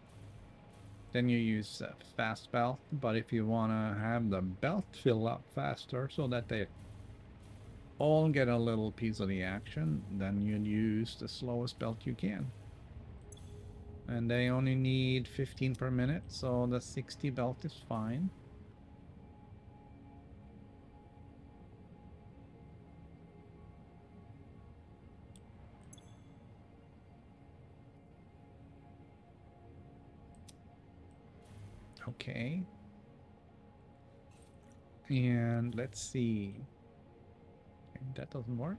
then you use fast belt. But if you want to have the belt fill up faster so that they all get a little piece of the action, then you use the slowest belt you can. And they only need 15 per minute, so the 60 belt is fine. Okay. And let's see. Okay, that doesn't work.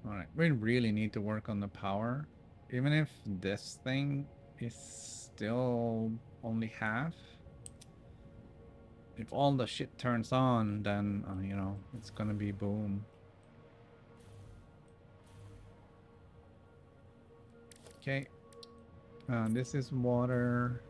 All right, we really need to work on the power. Even if this thing is still only half. If all the shit turns on, then, you know, it's gonna be boom. Okay. This is water.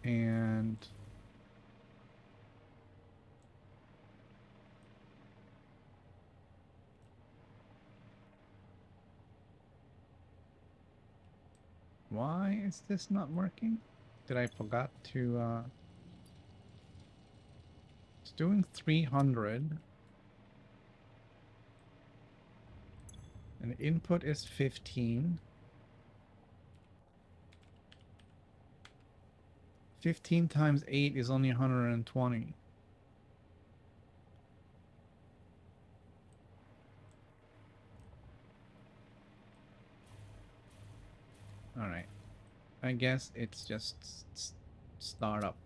And why is this not working? Did I forgot to it's doing 300 and the input is 15. 15 times 8 is only 120. All right. I guess it's just startup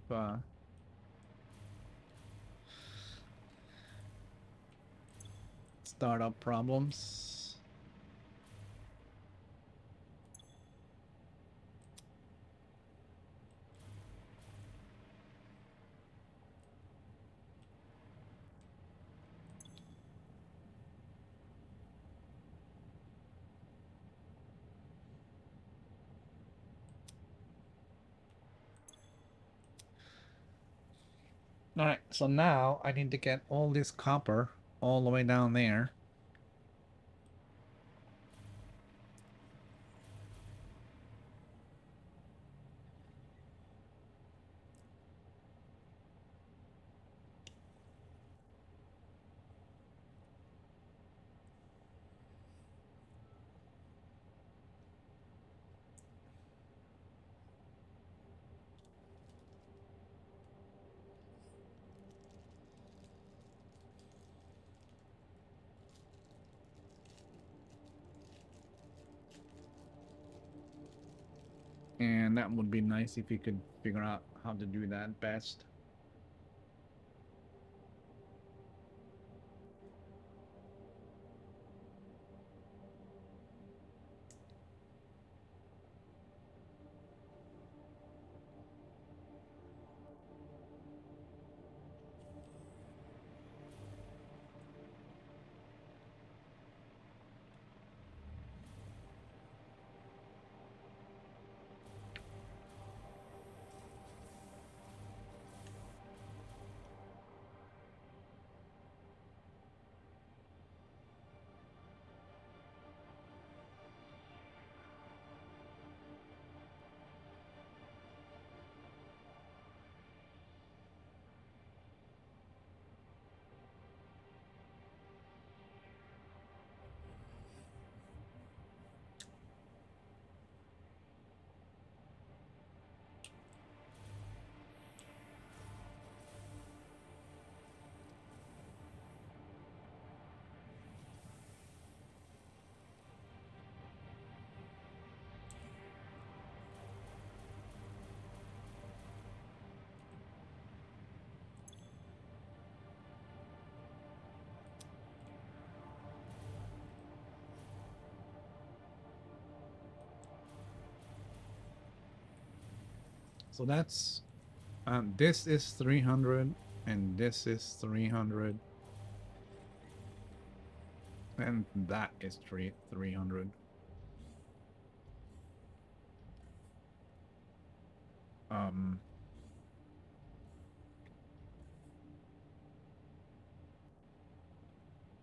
startup problems. All right, so now I need to get all this copper all the way down there. And that would be nice if you could figure out how to do that best. So that's this is 300 and this is 300 and that is 300. Um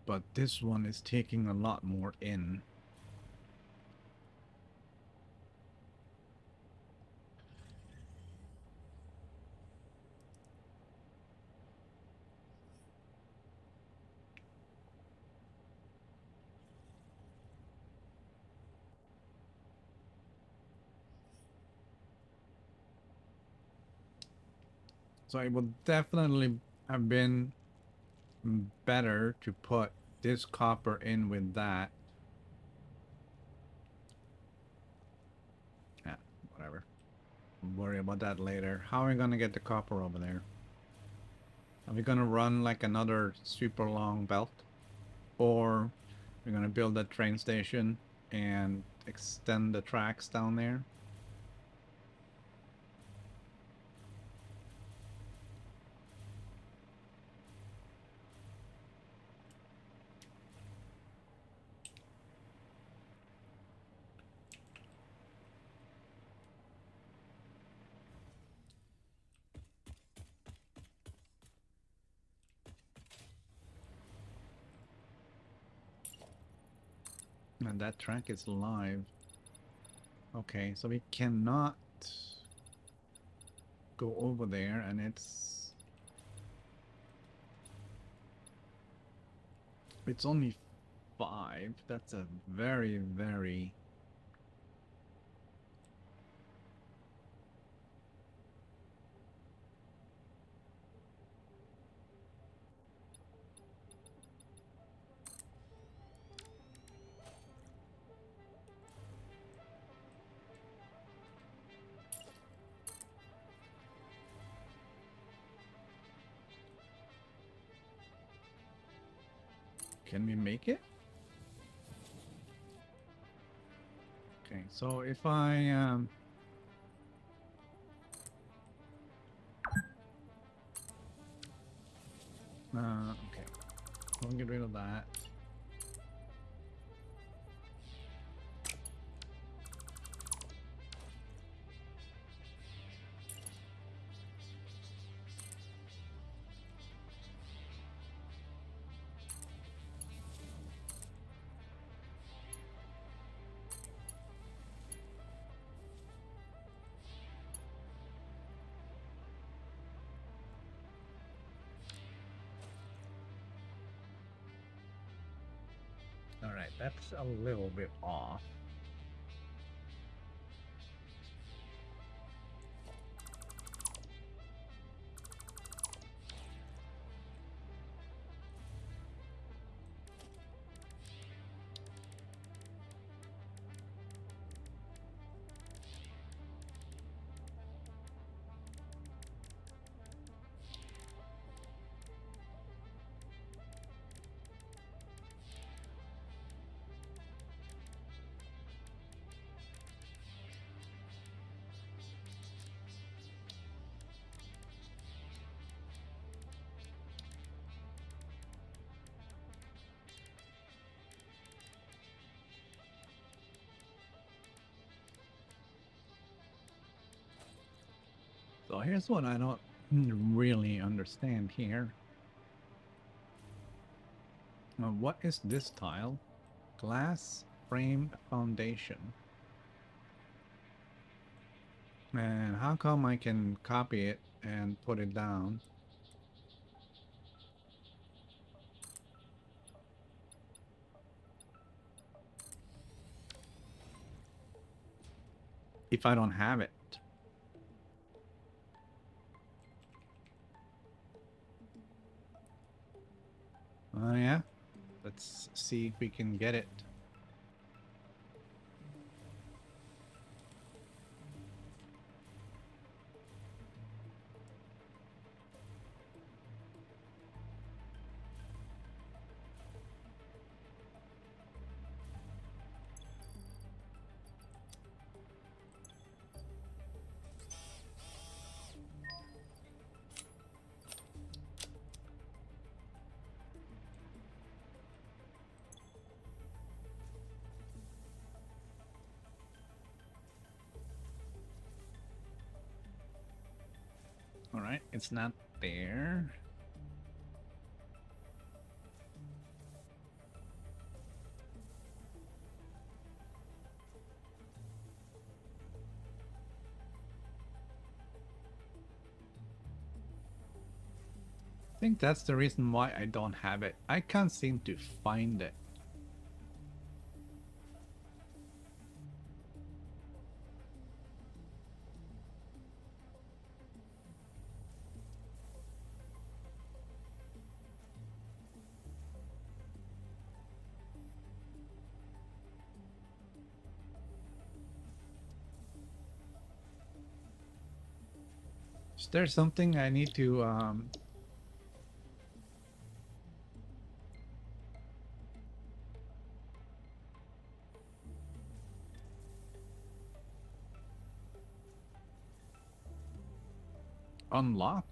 but this one is taking a lot more in. So it would definitely have been better to put this copper in with that. Yeah, whatever. We'll worry about that later. How are we gonna get the copper over there? Are we gonna run like another super long belt? Or we're gonna build a train station and extend the tracks down there? And that track is live. Okay, so we cannot go over there, and it's only 5. That's a very, very... Can we make it? Okay, so if I okay, we'll get rid of that. All right, that's a little bit off. So here's what I don't really understand here. What is this tile? Glass frame foundation. And how come I can copy it and put it down if I don't have it? Oh yeah, let's see if we can get it. All right, it's not there. I think that's the reason why I don't have it. I can't seem to find it. Is there something I need to unlock?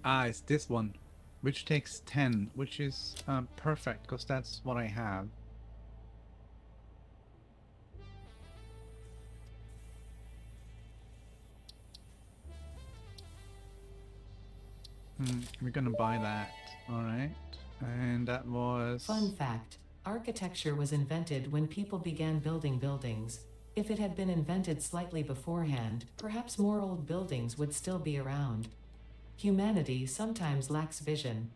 Ah, it's this one, which takes 10, which is perfect because that's what I have. We're gonna buy that. All right, and that was Fun fact: architecture was invented when people began building buildings. If it had been invented slightly beforehand, perhaps more old buildings would still be around. Humanity sometimes lacks vision.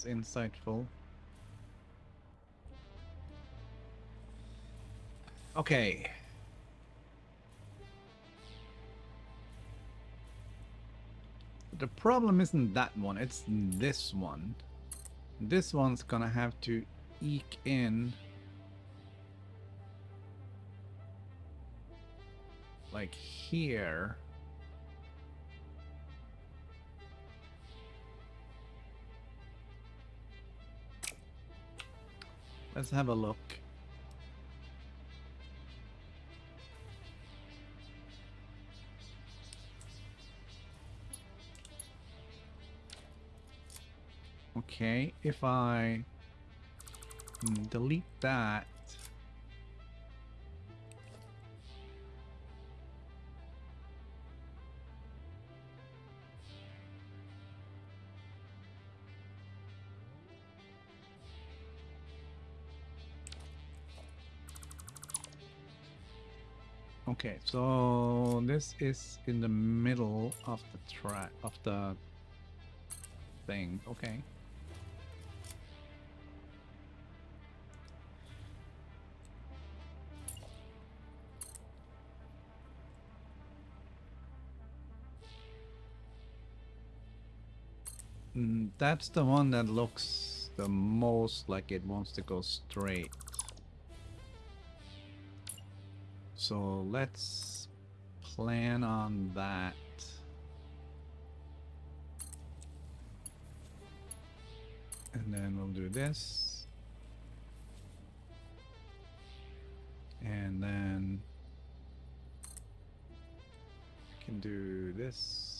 insightful. Okay. The problem isn't that one, it's this one. This one's gonna have to eke in like here. Let's have a look. Okay, if I delete that, Okay, so this is in the middle of the track of the thing. Okay. That's the one that looks the most like it wants to go straight. So let's plan on that. And then we'll do this. And then we can do this.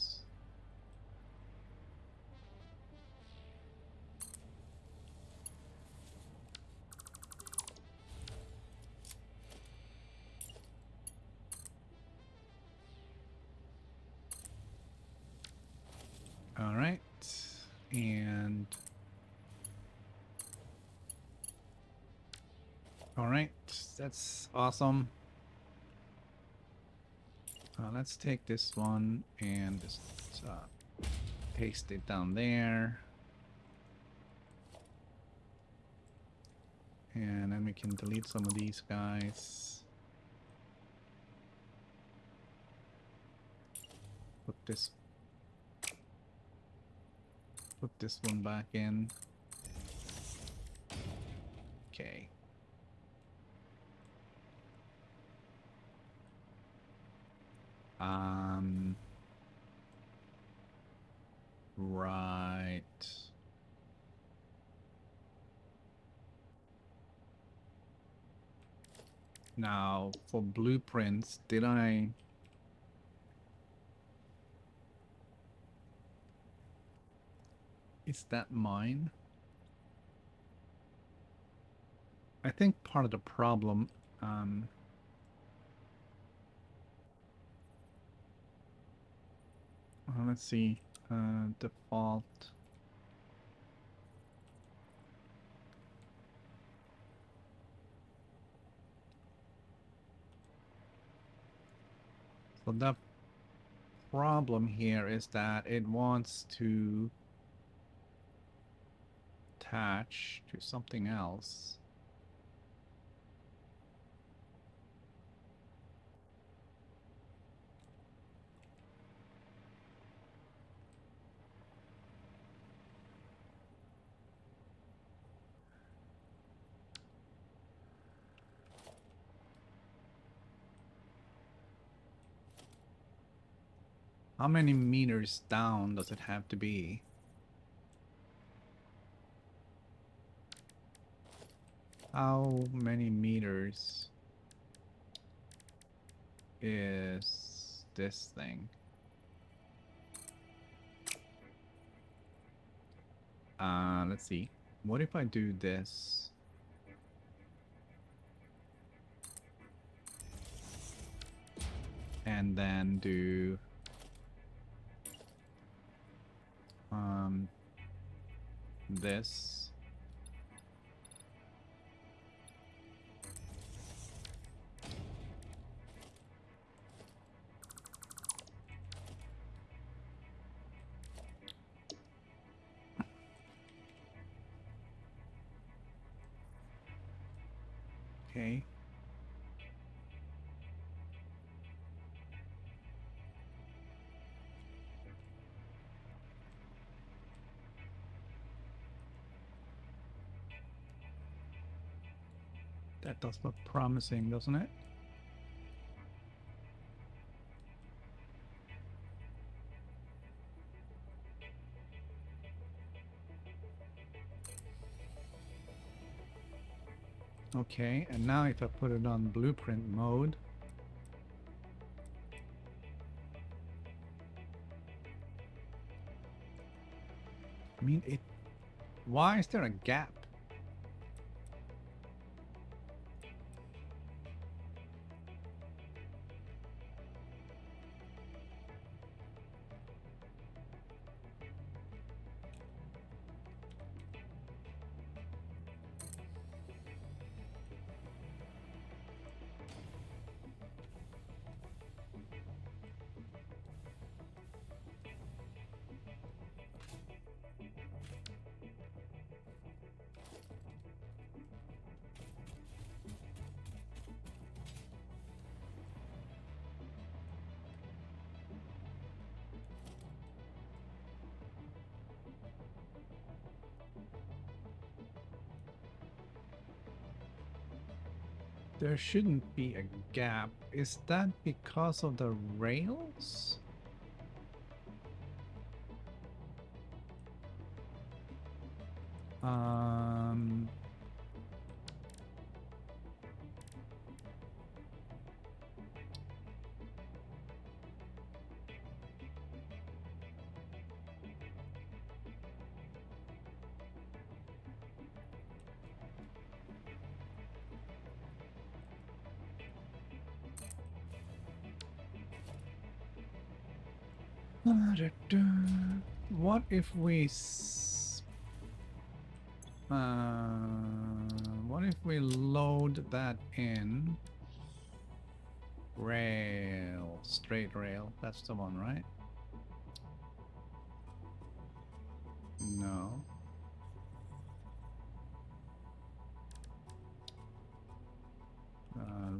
All right. And all right, that's awesome. Let's take this one and just paste it down there. And then we can delete some of these guys. Put this one back in. Okay. Right. Now, for blueprints, did I... Is that mine? I think part of the problem... let's see. Default... So the problem here is that it wants to attach to something else. How many meters down does it have to be? How many meters is this thing? Let's see. What if I do this? And then do this. Okay. That does look promising, doesn't it? Okay, and now if I put it on blueprint mode, I mean, why is there a gap? There shouldn't be a gap. Is that because of the rails? Um, what if we what if we load that in rail, straight rail? That's the one, right? No.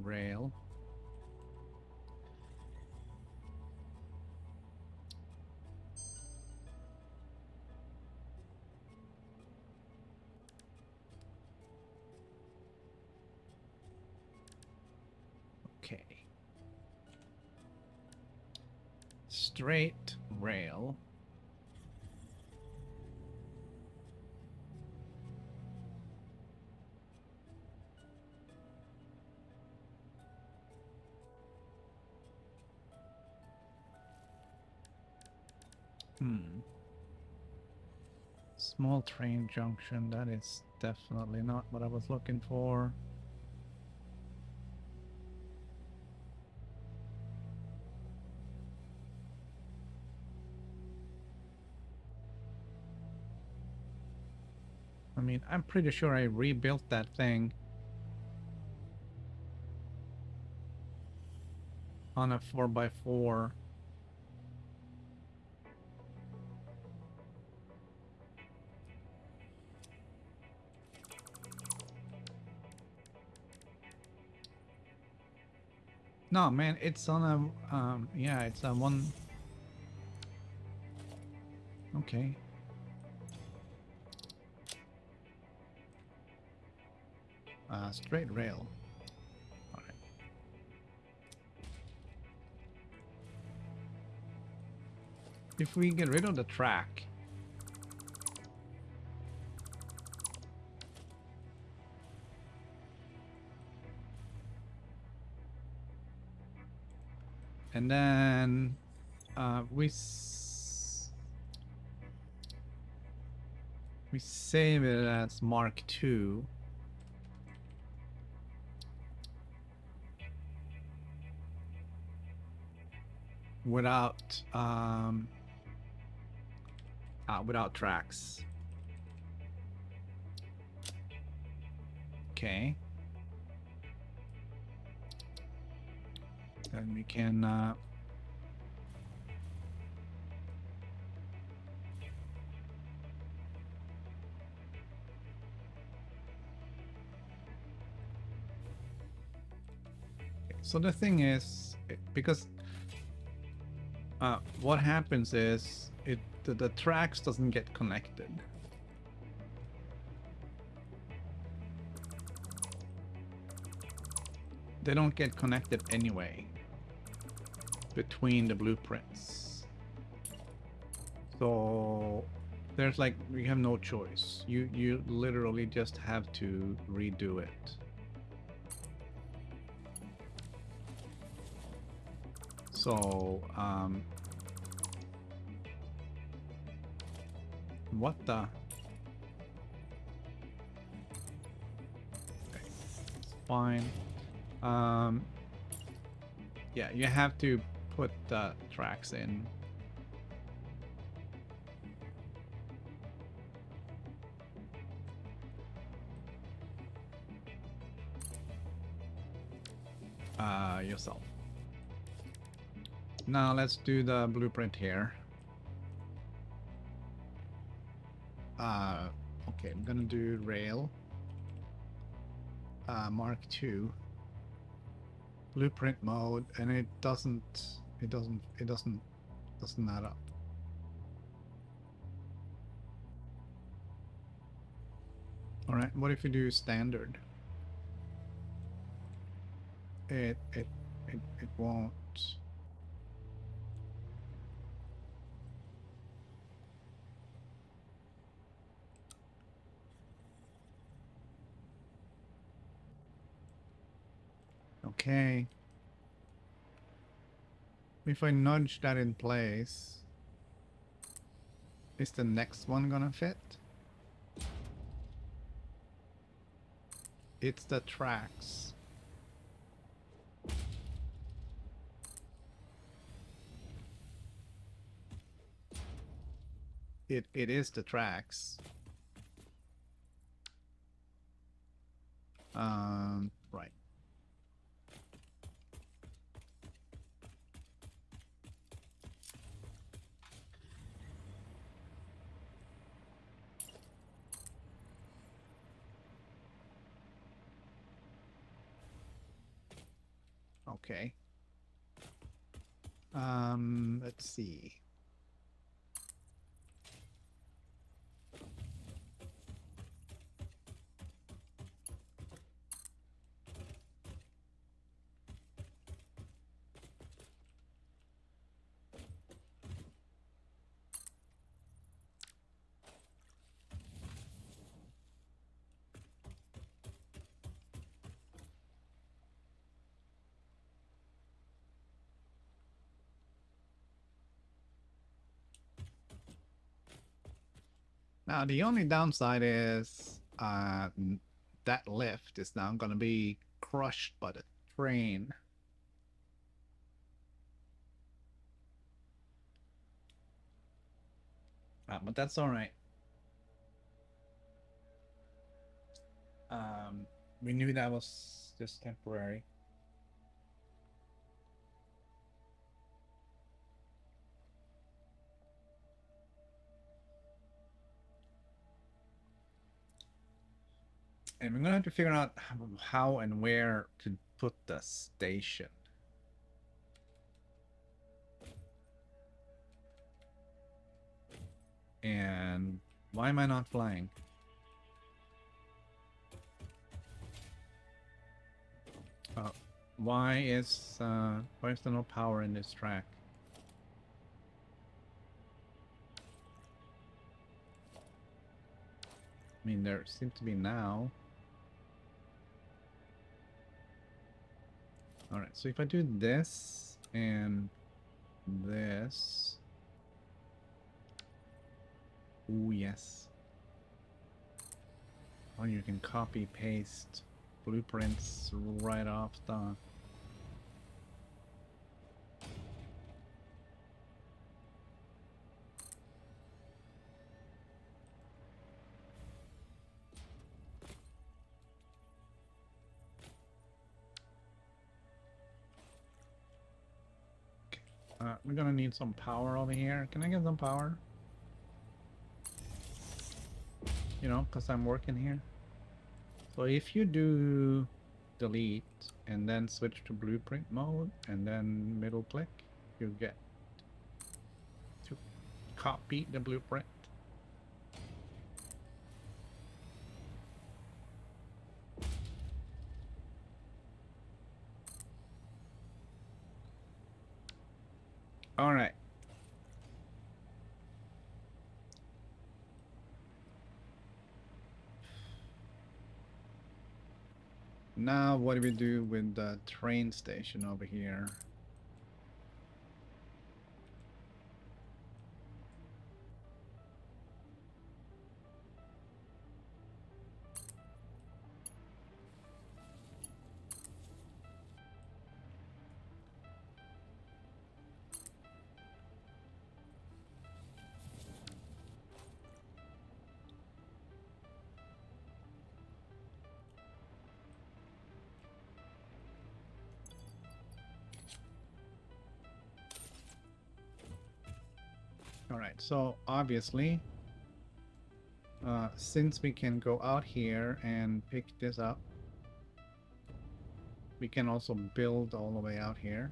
Rail. Okay. Straight rail. Small train junction. That is definitely not what I was looking for. I mean, I'm pretty sure I rebuilt that thing on a 4x4. No, man, it's on a, yeah, it's a one. Okay. Straight rail. All right. If we get rid of the track, and then we save it as Mark II. Without tracks. Okay. Then we can so the thing is, because what happens is the tracks doesn't get connected. They don't get connected anyway between the blueprints. So there's like, you have no choice. You literally just have to redo it. So what the? Okay, it's fine. Yeah, you have to put the tracks in. Yourself. Now let's do the blueprint here. Okay, I'm gonna do rail. Mark II. Blueprint mode, and it doesn't add up. All right, what if you do standard? It won't. Okay. If I nudge that in place, is the next one gonna fit? It's the tracks. It is the tracks. Right. Okay. Let's see. Now the only downside is that lift is now gonna be crushed by the train. But that's all right. We knew that was just temporary. And we're gonna have to figure out how and where to put the station. And why am I not flying? Why is there no power in this track? I mean, there seems to be now. All right, so if I do this and this, oh yes. Oh, you can copy paste blueprints right off the. We're gonna need some power over here. Can I get some power? You know, because I'm working here. So if you do delete and then switch to blueprint mode and then middle click, you get to copy the blueprint. All right. Now what do we do with the train station over here? All right, so obviously, since we can go out here and pick this up, we can also build all the way out here.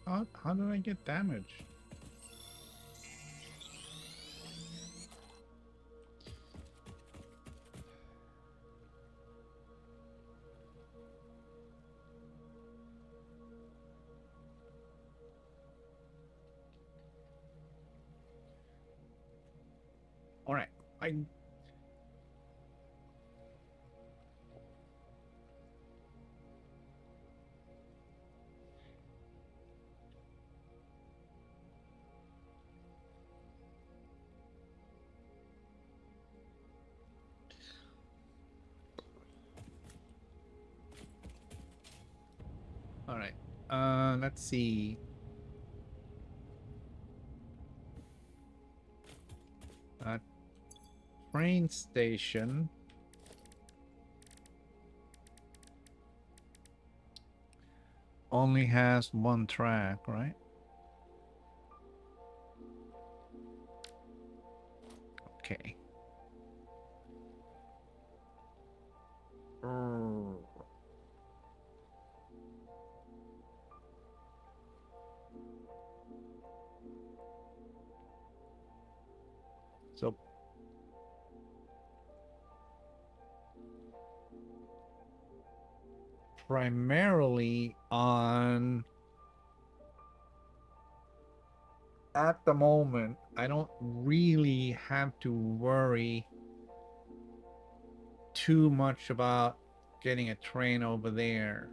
How did I get damage? All right, I all right. Let's see. Uh, Train station only has one track, right? Okay. So primarily on at the moment, I don't really have to worry too much about getting a train over there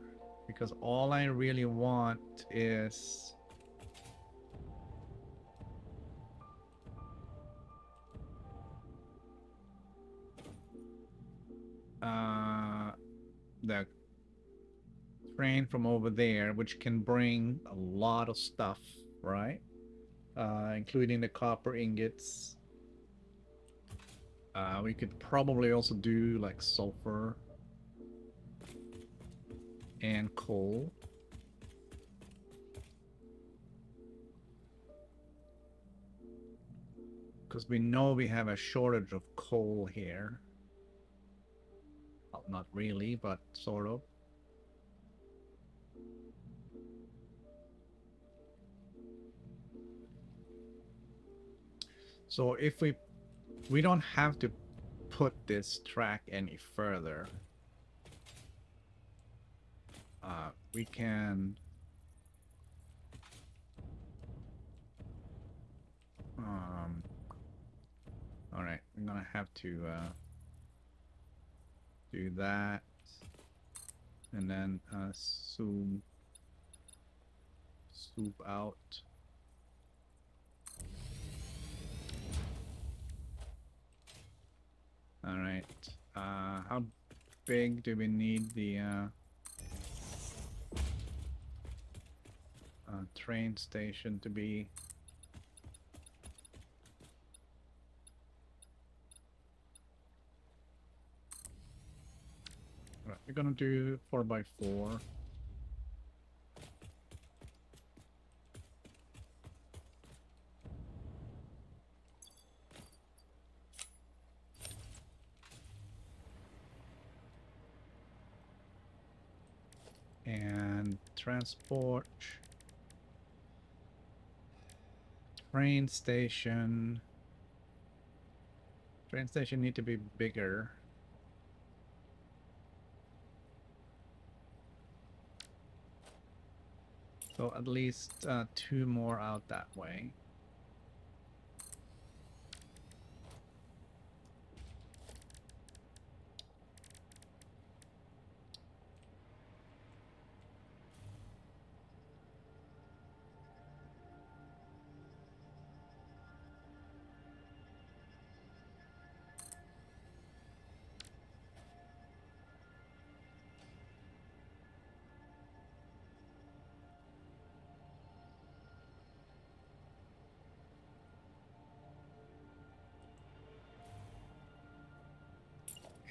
because all I really want is uh, the train from over there, which can bring a lot of stuff, right? Including the copper ingots. We could probably also do like sulfur and coal. Because we know we have a shortage of coal here. Well, not really, but sort of. So if we don't have to put this track any further, we can all right, I'm gonna have to do that and then swoop out. All right, how big do we need the train station to be? Right, we're gonna do 4x4. And transport. Train station. Train station need to be bigger. So at least 2 more out that way.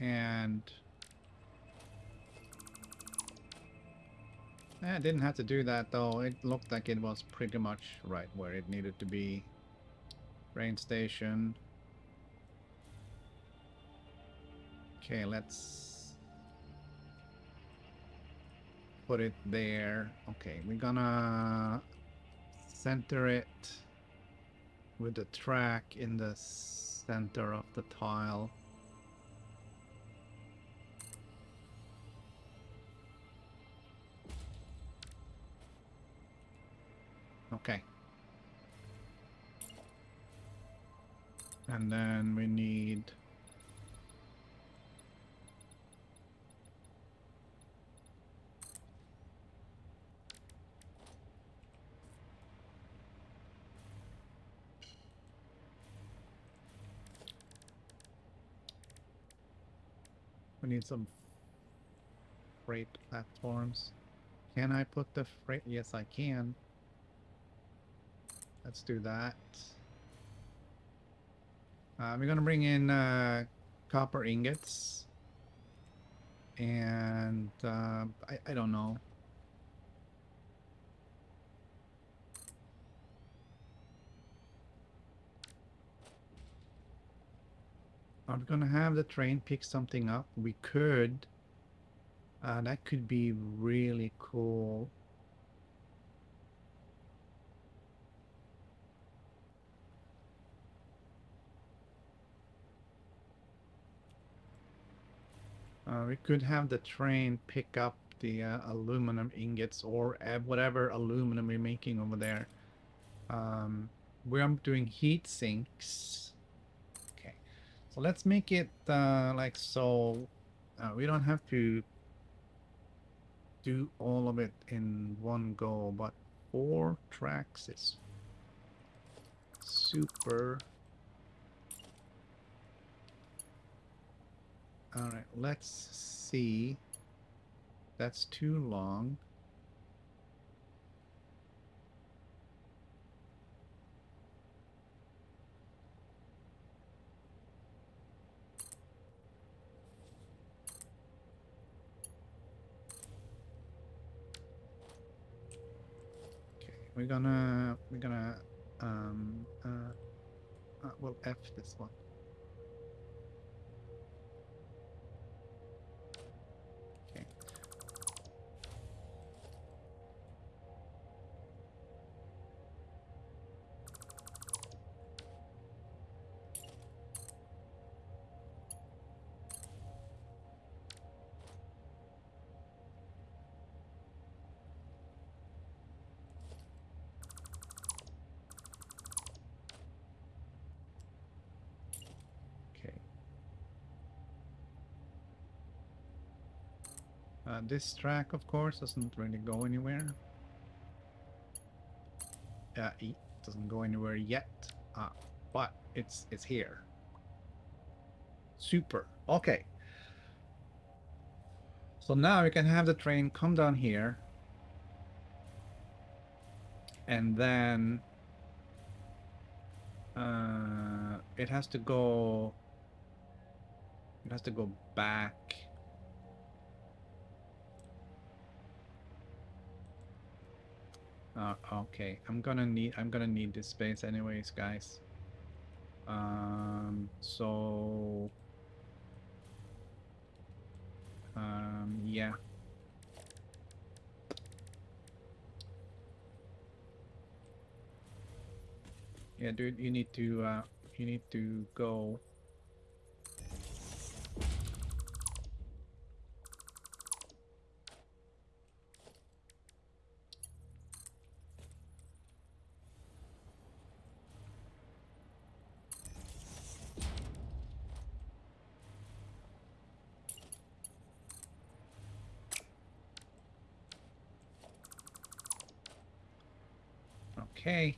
And I didn't have to do that though. It looked like it was pretty much right where it needed to be. Train station. Okay, let's put it there. Okay, we're gonna center it with the track in the center of the tile. Okay. And then we need some freight platforms. Can I put the freight? Yes, I can. Let's do that. We're gonna bring in copper ingots, and I don't know. Are we gonna have the train pick something up? We could. That could be really cool. We could have the train pick up the aluminum ingots or whatever aluminum we're making over there. We're doing heat sinks. Okay, so let's make it like so. We don't have to do all of it in one go, but 4 tracks is super. All right, let's see. That's too long. Okay, we're gonna we'll F this one. Okay. Okay. This track, of course, doesn't really go anywhere. It doesn't go anywhere yet, but it's here. Super. Okay. So now we can have the train come down here, and then it has to go. It has to go back. Okay. I'm gonna need this space anyways, guys. So yeah. Yeah, dude, you need to go. Okay.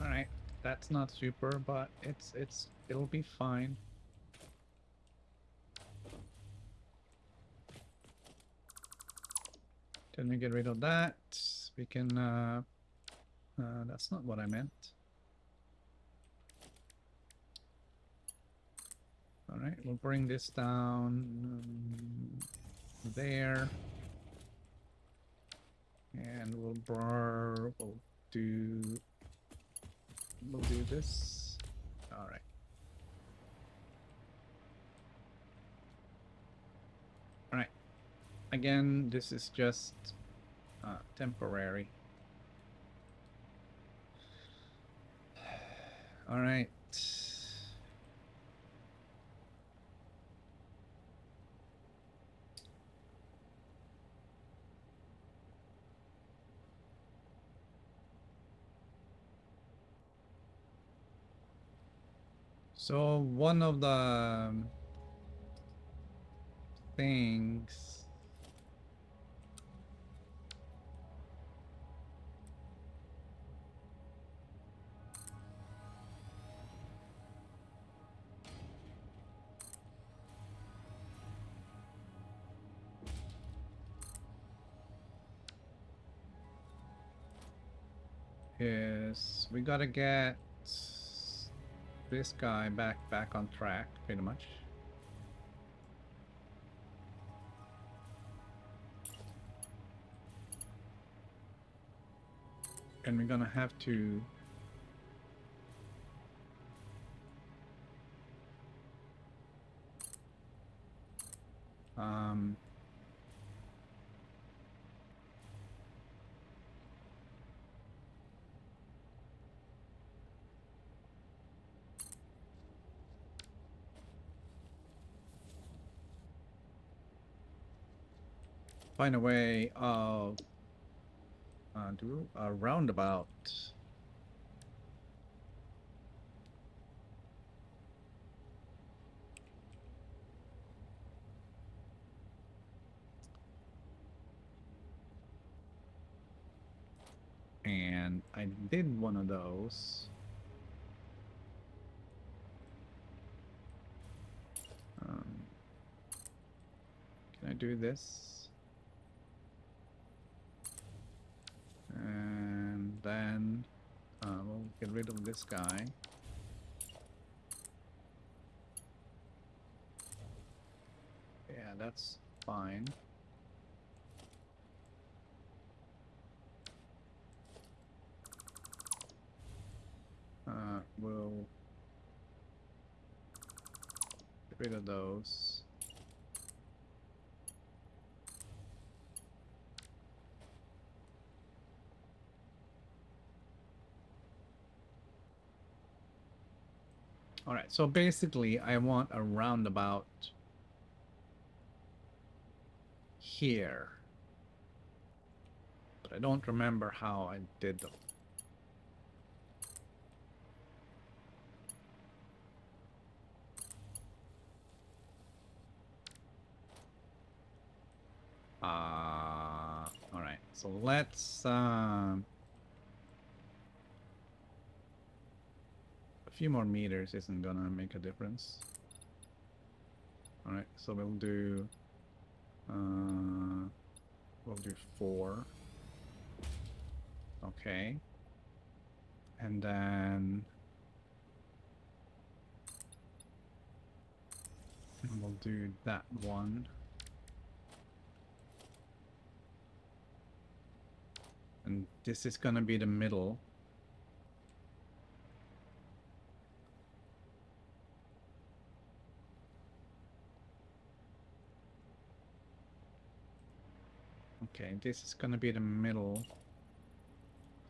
All right. That's not super, but it'll be fine. Can we get rid of that? We can that's not what I meant. All right, we'll bring this down there. And we'll do this. All right. All right. Again, this is just temporary. All right. So one of the things is we gotta get this guy back on track, pretty much. And we're gonna have to um, find a way of do a roundabout. And I did one of those. Can I do this? And then we'll get rid of this guy. Yeah, that's fine. We'll get rid of those. All right, so basically I want a roundabout here. But I don't remember how I did them. All right, so let's a few more meters isn't gonna make a difference. All right, so we'll do 4. Okay. And then we'll do that one. And this is gonna be the middle. Okay, this is gonna be the middle.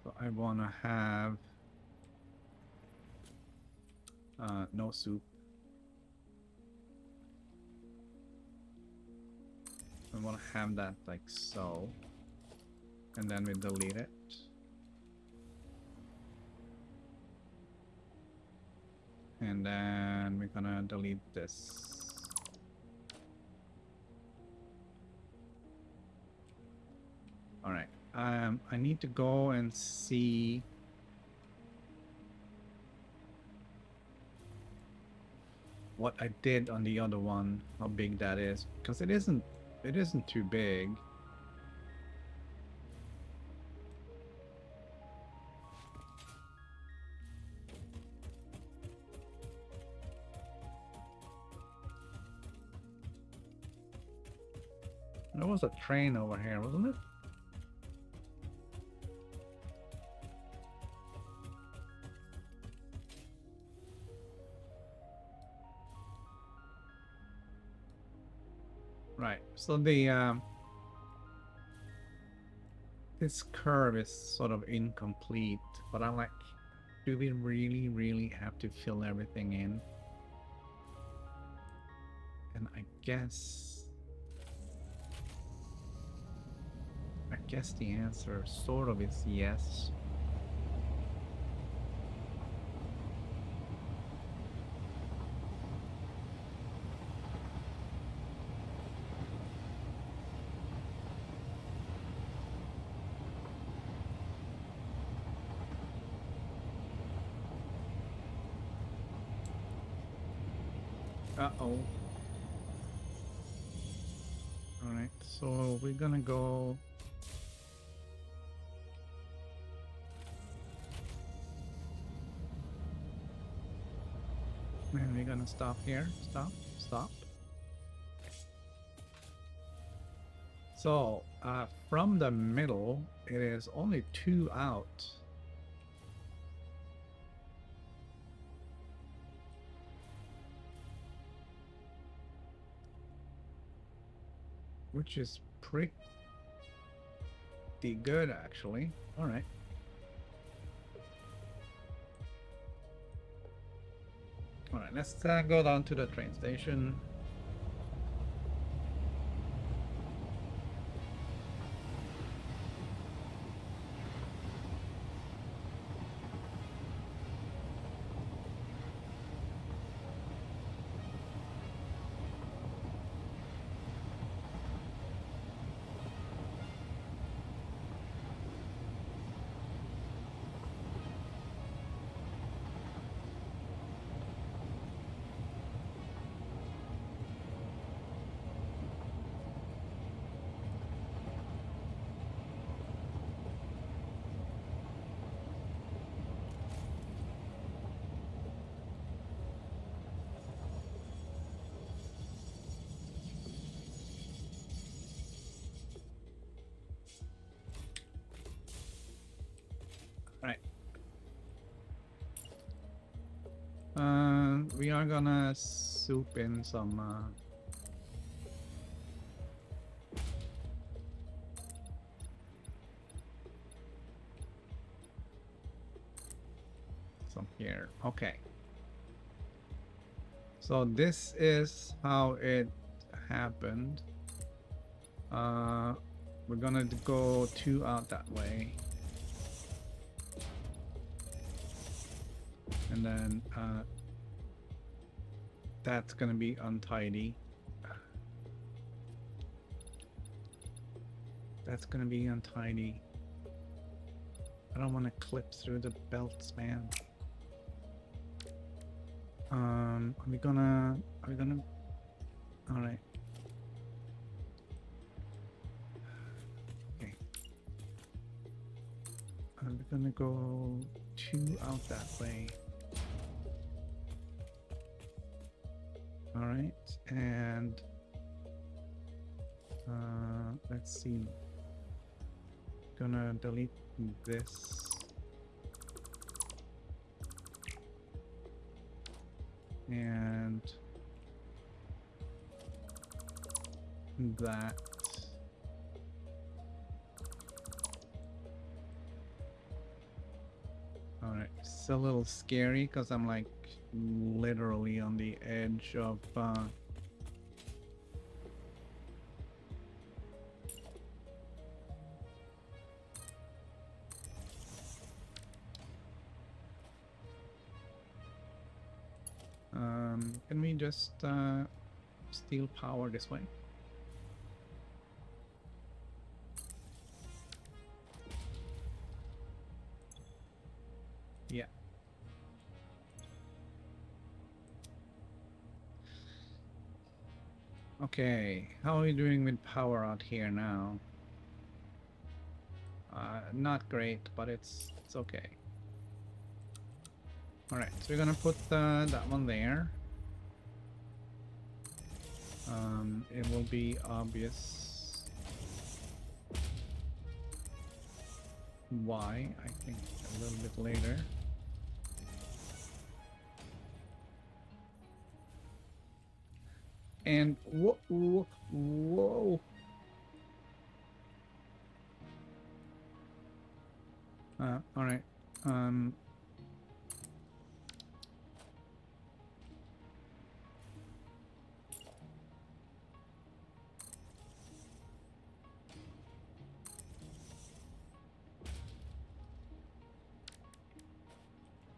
So I wanna have no soup. I wanna have that like so. And then we delete it. And then we're gonna delete this. All right. I need to go and see what I did on the other one, how big that is, because it isn't too big. There was a train over here, wasn't it? So the this curve is sort of incomplete, but I'm like, do we really have to fill everything in? And I guess the answer sort of is yes. Uh-oh. Alright, so we're gonna go... And we're gonna stop here. Stop. So, from the middle, it is only 2 out. Which is pretty good, actually. Alright. Alright, let's go down to the train station. Right. We are gonna soup in some here. Okay. So this is how it happened. We're gonna go 2 out that way. And then that's gonna be untidy. That's gonna be untidy. I don't want to clip through the belts, man. Are we gonna... Alright. Okay. We're gonna go 2 out that way. Alright, and let's see. Gonna delete this. And that. Alright, it's a little scary because I'm like literally on the edge of can we just steal power this way? Yeah. Okay, how are we doing with power out here now? Not great, but it's okay. Alright, so we're gonna put that one there. It will be obvious why, I think, a little bit later. And whoa, whoa, whoa. All right.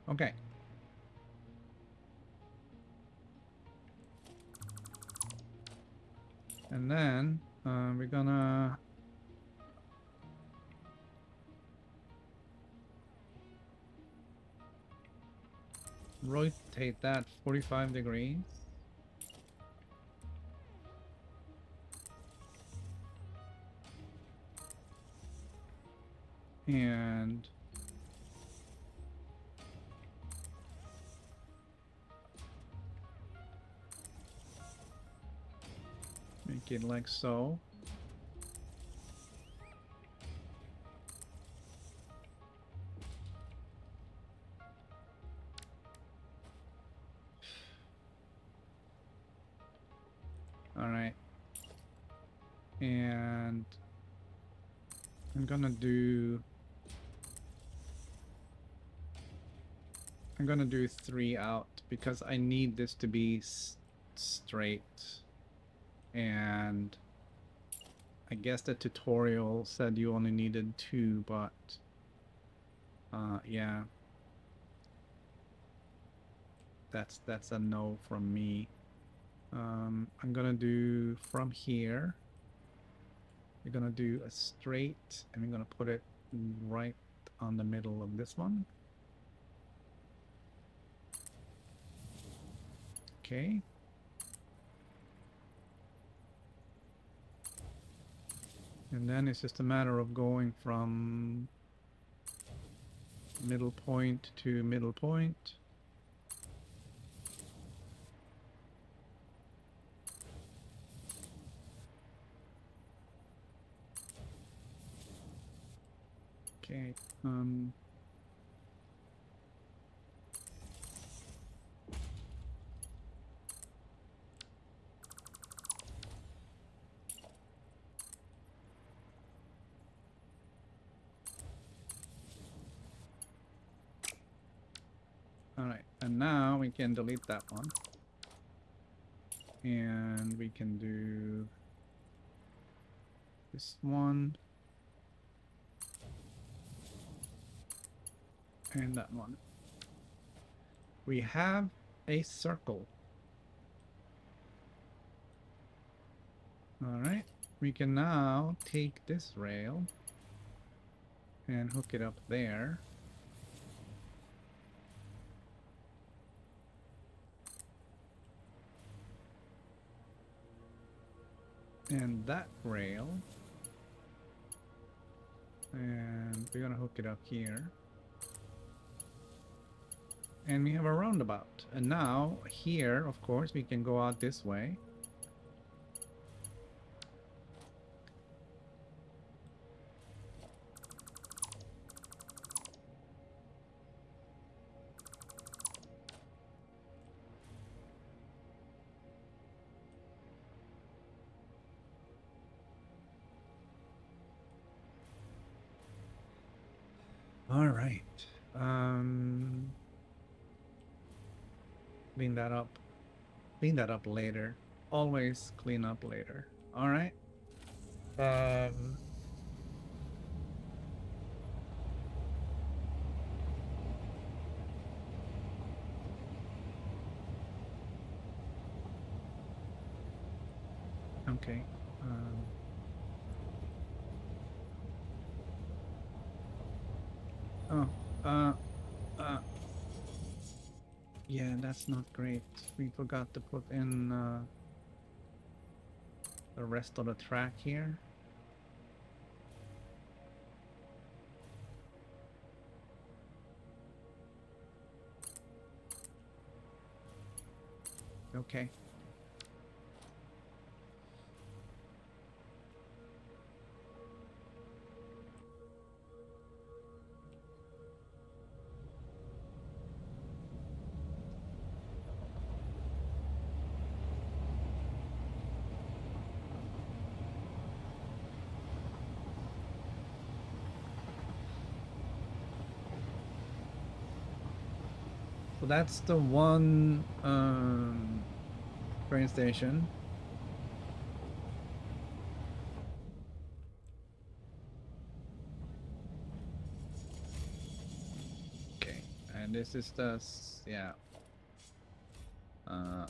Okay. And then we're gonna rotate that 45 degrees. And make it like so. All right. And I'm gonna do 3 out because I need this to be straight. And I guess the tutorial said you only needed 2, but yeah. That's a no from me. I'm gonna do from here. We're gonna do a straight, and we're gonna put it right on the middle of this one. Okay. And then it's just a matter of going from middle point to middle point. Okay. All right, and now we can delete that one. And we can do this one. And that one. We have a circle. All right, we can now take this rail and hook it up there. And that rail. And we're gonna hook it up here. And we have a roundabout. And now here, of course, we can go out this way. All right. Clean that up. Clean that up later. Always clean up later. All right. Okay. Oh. Yeah, that's not great. We forgot to put in the rest of the track here. Okay. So that's the one train station. Okay, and this is the yeah. Uh,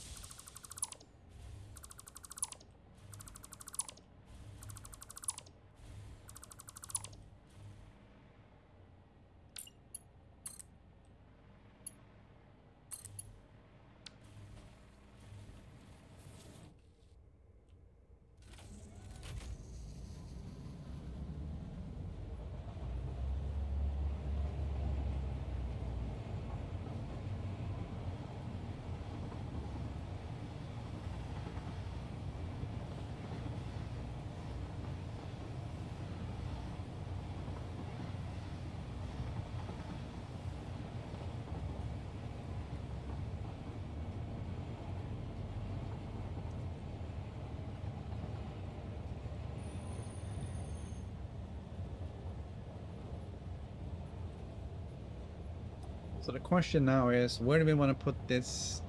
so the question now is, where do we want to put this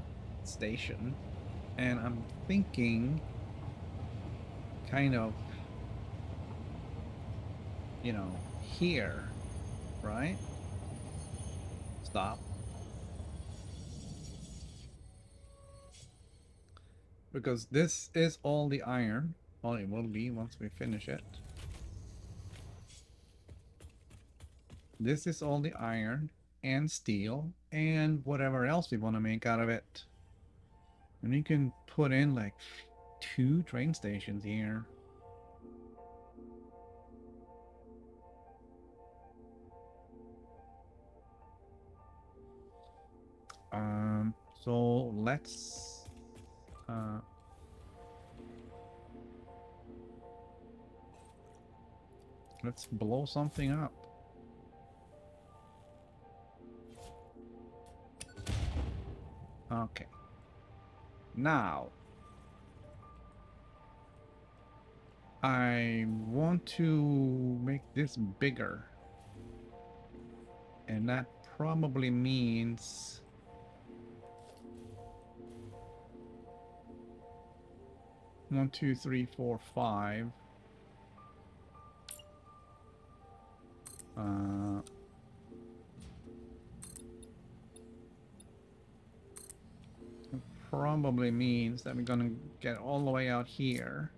station? And I'm thinking, kind of, here, right? Stop. Because this is all the iron. Well, it will be once we finish it. This is all the iron and steel and whatever else we want to make out of it. And you can put in like 2 train stations here. So uh, let's blow something up. Okay. Now, I want to make this bigger. And that probably means 1, 2, 3, 4, 5. Probably means that we're gonna get all the way out here.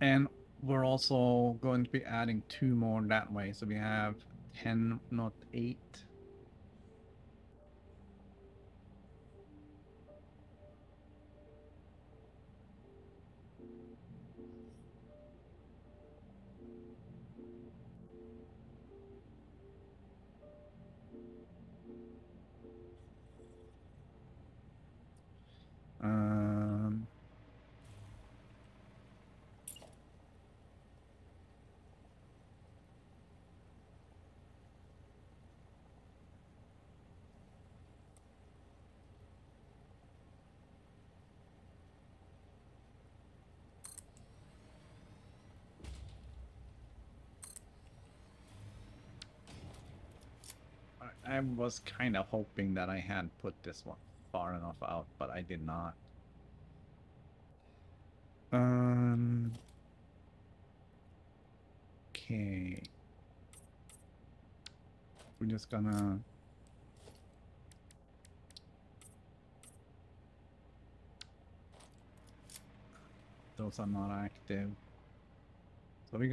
And we're also going to be adding 2 more that way. So we have 10, not 8. Um, I was kind of hoping that I had put this one far enough out, but I did not. Okay. We're just gonna... Those are not active. So we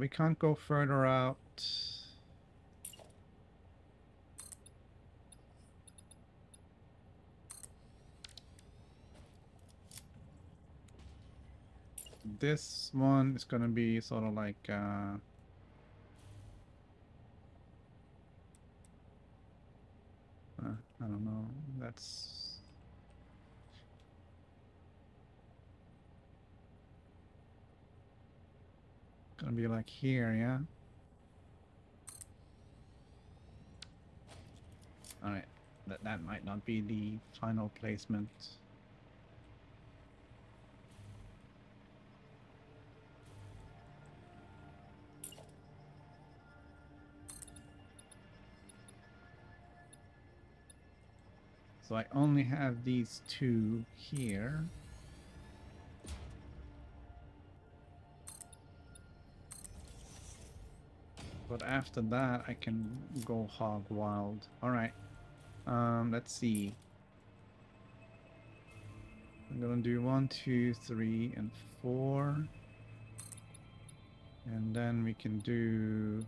can't go further out. This one is gonna be sort of like I don't know. That's gonna be like here, yeah. All right, that might not be the final placement. So I only have these two here. But after that, I can go hog wild. All right. Let's see. I'm gonna do 1, 2, 3, and 4. And then we can do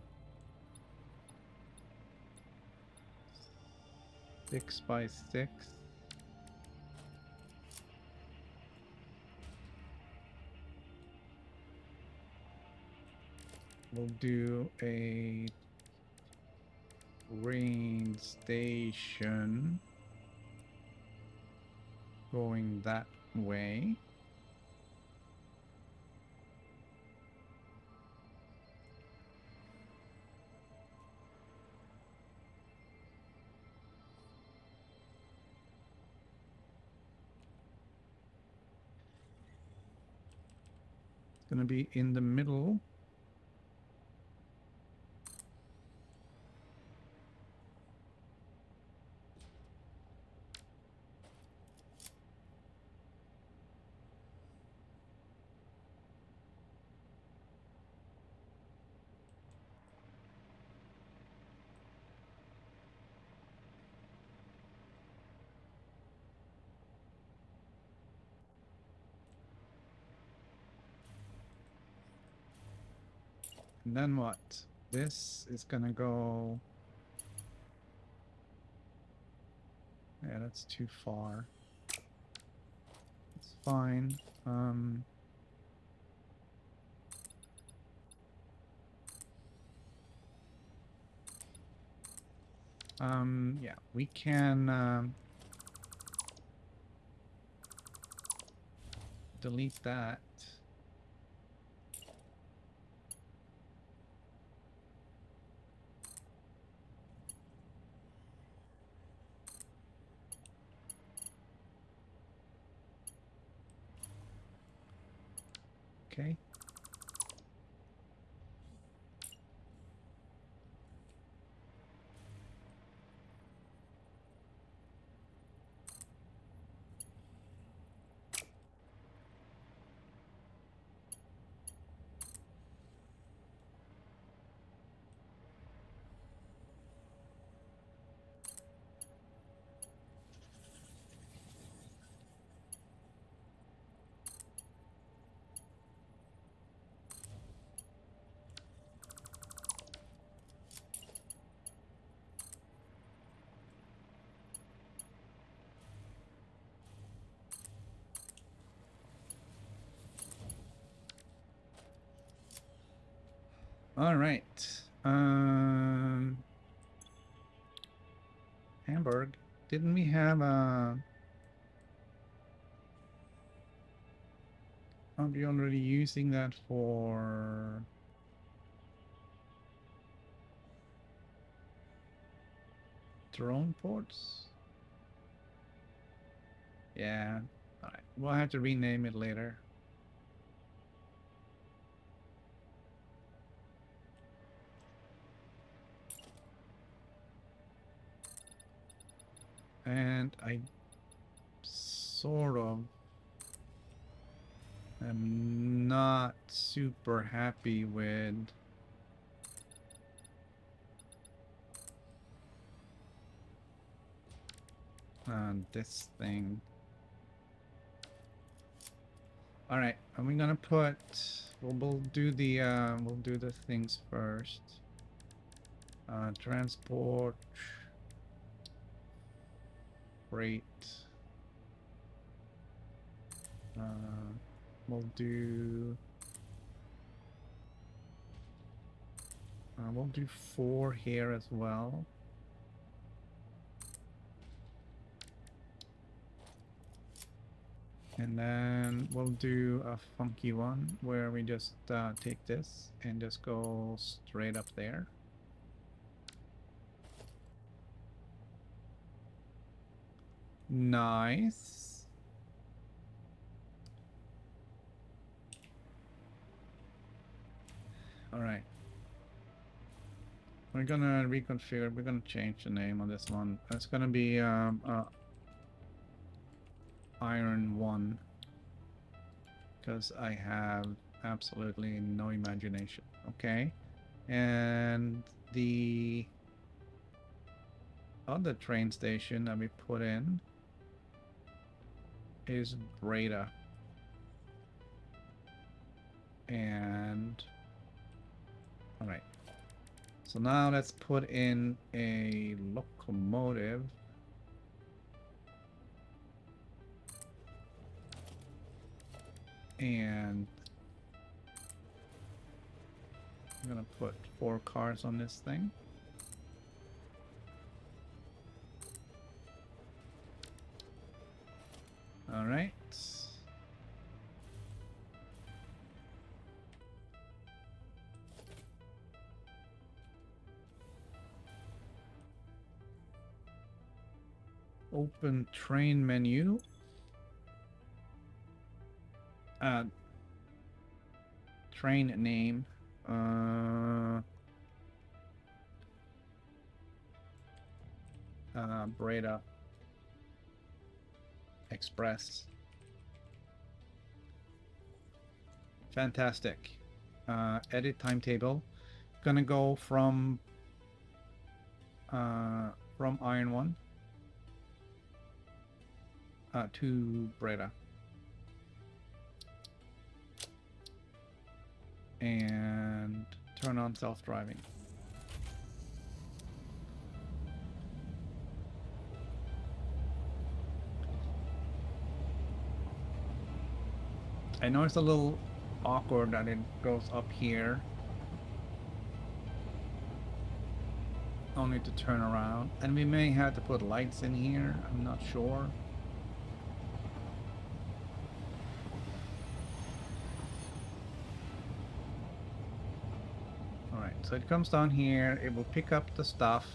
6 by 6. We'll do a rain station going that way. It's gonna be in the middle. And then what? This is gonna go... Yeah, that's too far. It's fine. Yeah, we can delete that. Okay. All right. Hamburg. Didn't we have a... Aren't we already using that for... drone ports? Yeah. All right. We'll have to rename it later. And I sort of am not super happy with this thing. All right, and we're gonna put. We'll do the things first. Transport, freight. We'll do. We'll do 4 here as well. And then we'll do a funky one where we just take this and just go straight up there. Nice. All right. We're gonna reconfigure. We're gonna change the name on this one. It's gonna be iron 1 because I have absolutely no imagination. Okay. And the other train station that we put in is Breda. And all right. So now let's put in a locomotive. And I'm gonna put 4 cars on this thing. All right. Open train menu. Train name. Breda Express. Fantastic. Edit timetable. Gonna go from Iron One to Breda. And turn on self-driving. I know it's a little awkward that it goes up here. Only to turn around. And we may have to put lights in here. I'm not sure. Alright, so it comes down here. It will pick up the stuff.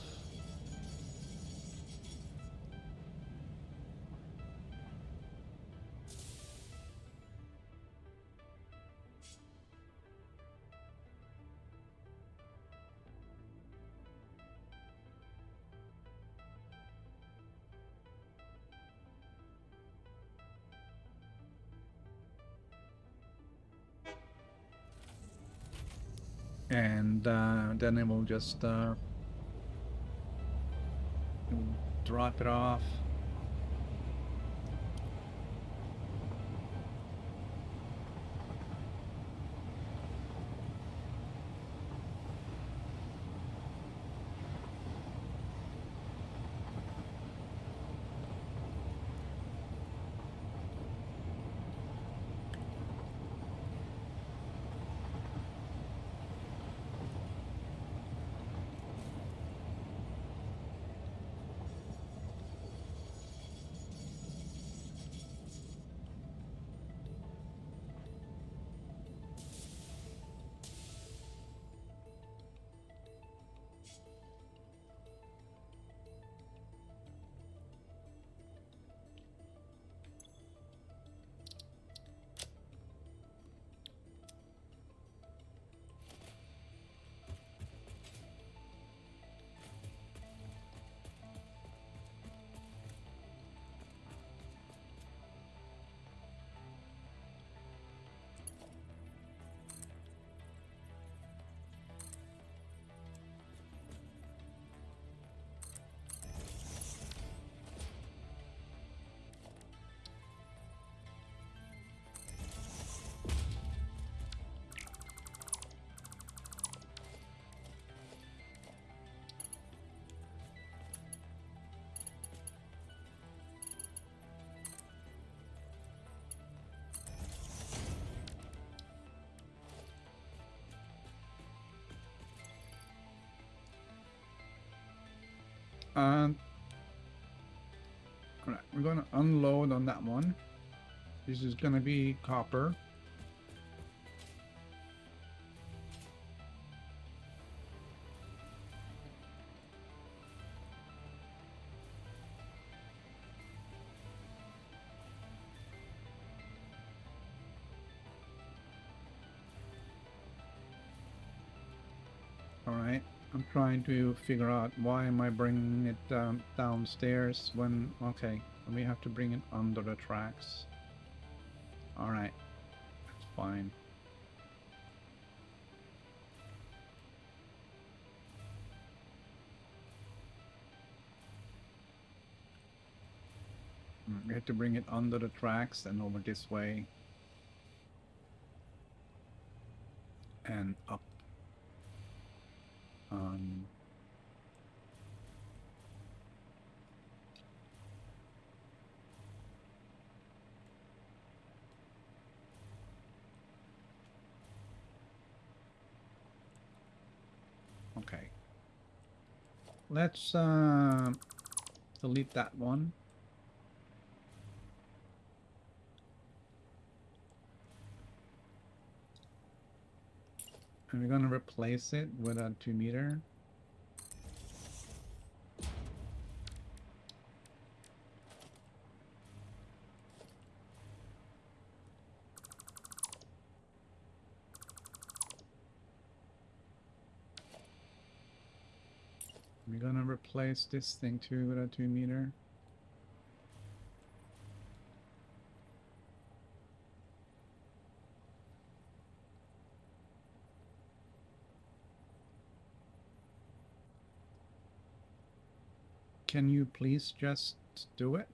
And then it will just drop it off. And alright, we're gonna unload on that one. This is gonna be copper. Alright, I'm trying to figure out why am I bringing it downstairs when... Okay, We have to bring it under the tracks. Alright, that's fine. We have to bring it under the tracks and over this way. And up. Okay. Let's delete that one. And we're gonna replace it with a 2 meter. We're gonna replace this thing too with a 2 meter. Can you please just do it?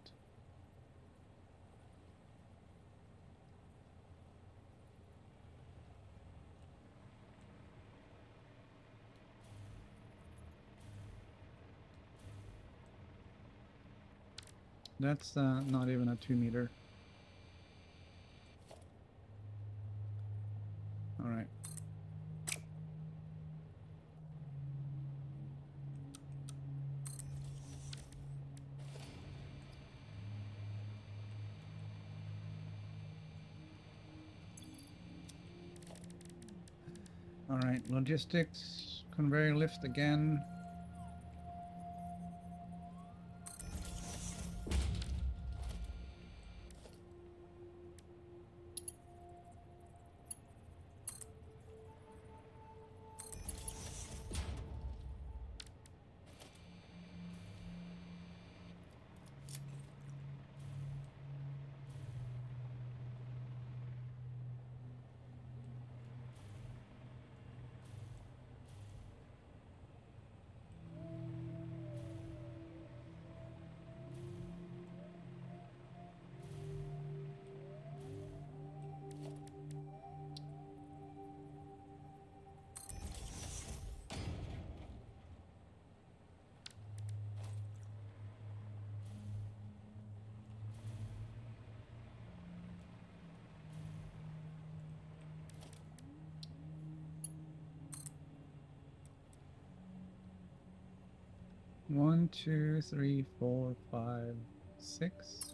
That's not even a 2 meter. All right. All right, logistics, conveyor lift again. One, two, three, four, five, 6.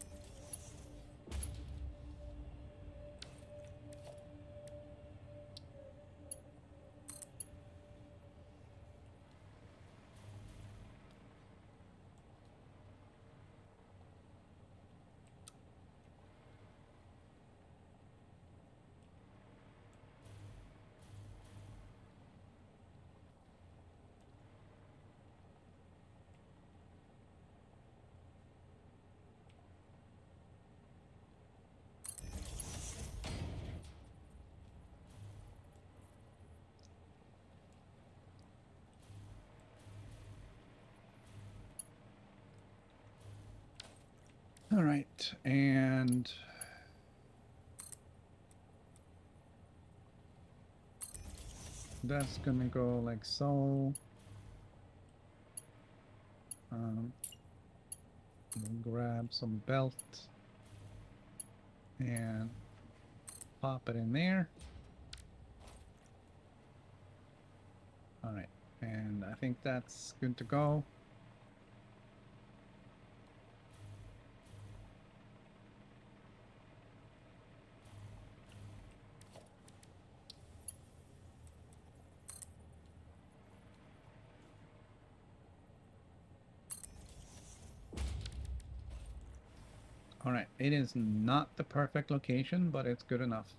All right, and that's gonna go like so. We'll grab some belt and pop it in there. All right, and I think that's good to go. All right, it is not the perfect location, but it's good enough.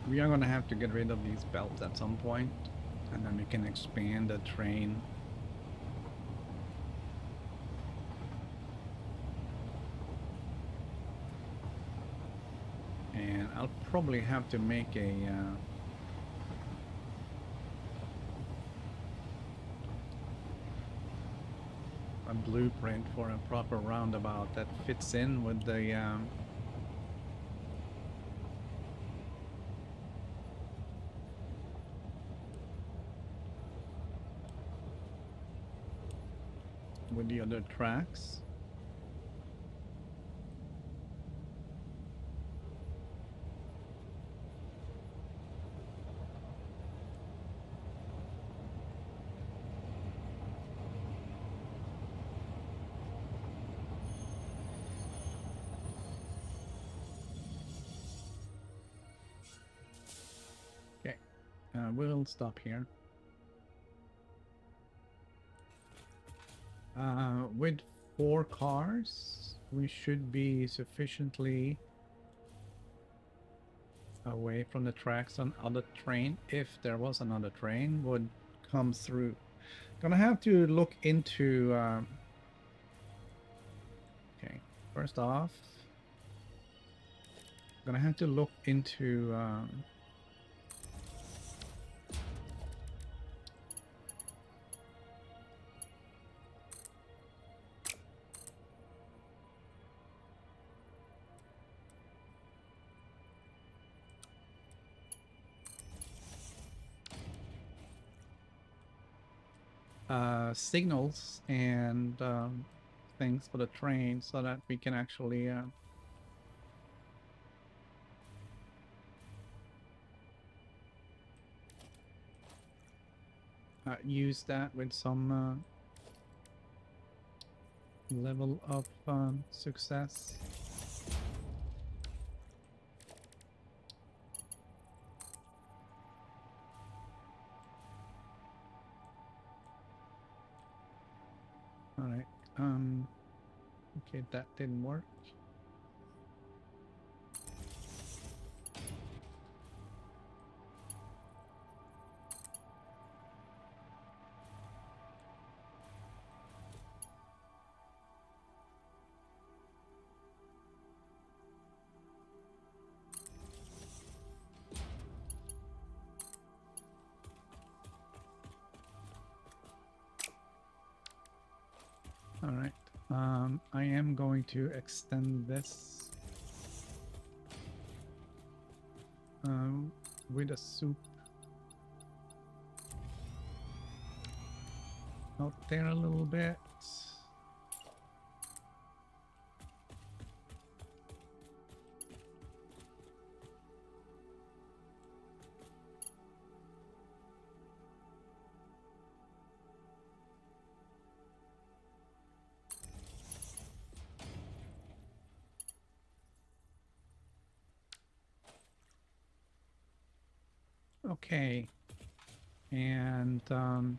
We are gonna have to get rid of these belts at some point, and then we can expand the train. And I'll probably have to make a blueprint for a proper roundabout that fits in with the other tracks. Okay, we'll stop here. With 4 cars, we should be sufficiently away from the tracks on other train, if there was another train, would come through. Gonna have to look into okay, first off, gonna have to look into signals and things for the train so that we can actually use that with some level of success. All right. Okay, that didn't work. All right. I am going to extend this with a soup out there a little bit. Okay. And all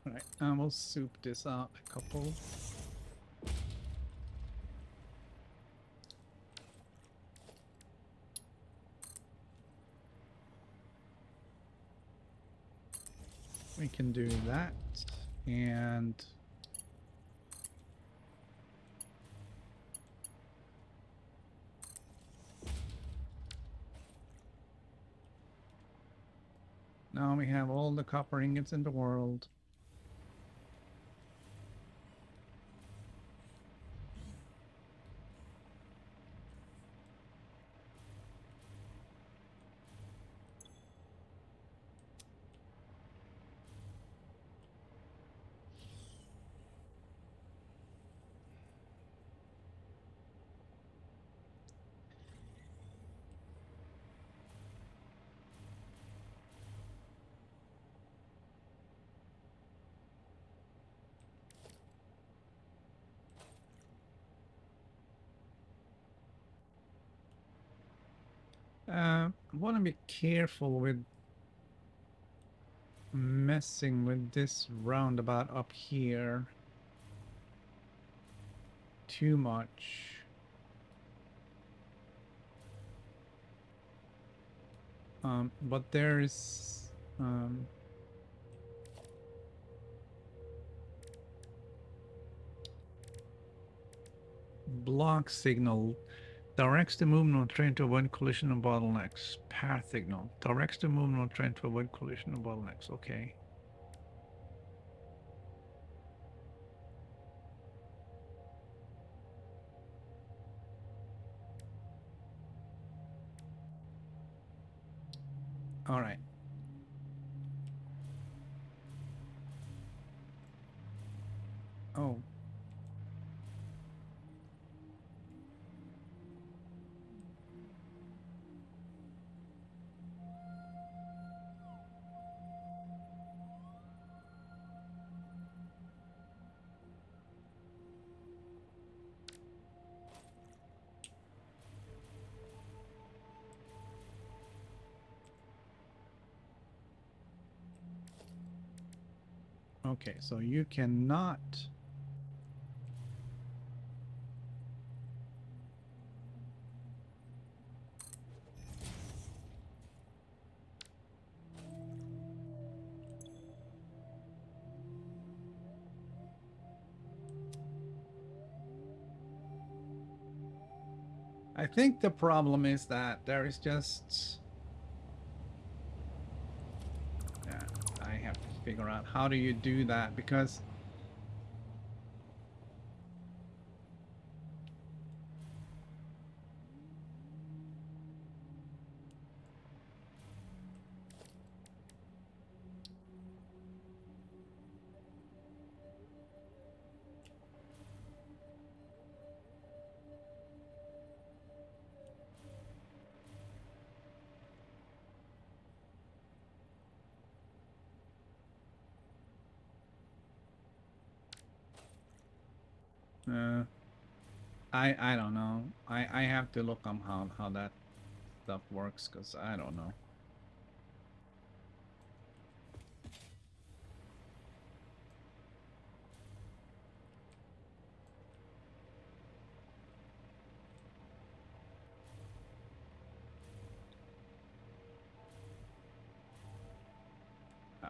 right, we'll soup this out a couple. We can do that. And now we have all the copper ingots in the world. I want to be careful with messing with this roundabout up here too much. But there's block signal directs the movement of train to avoid collision and bottlenecks. Path signal directs the movement of train to avoid collision and bottlenecks. Okay. All right. Oh. Okay, so you cannot. I think the problem is that there is just. Yeah, I have to figure out how do you do that because. I don't know. I have to look on how that stuff works because I don't know.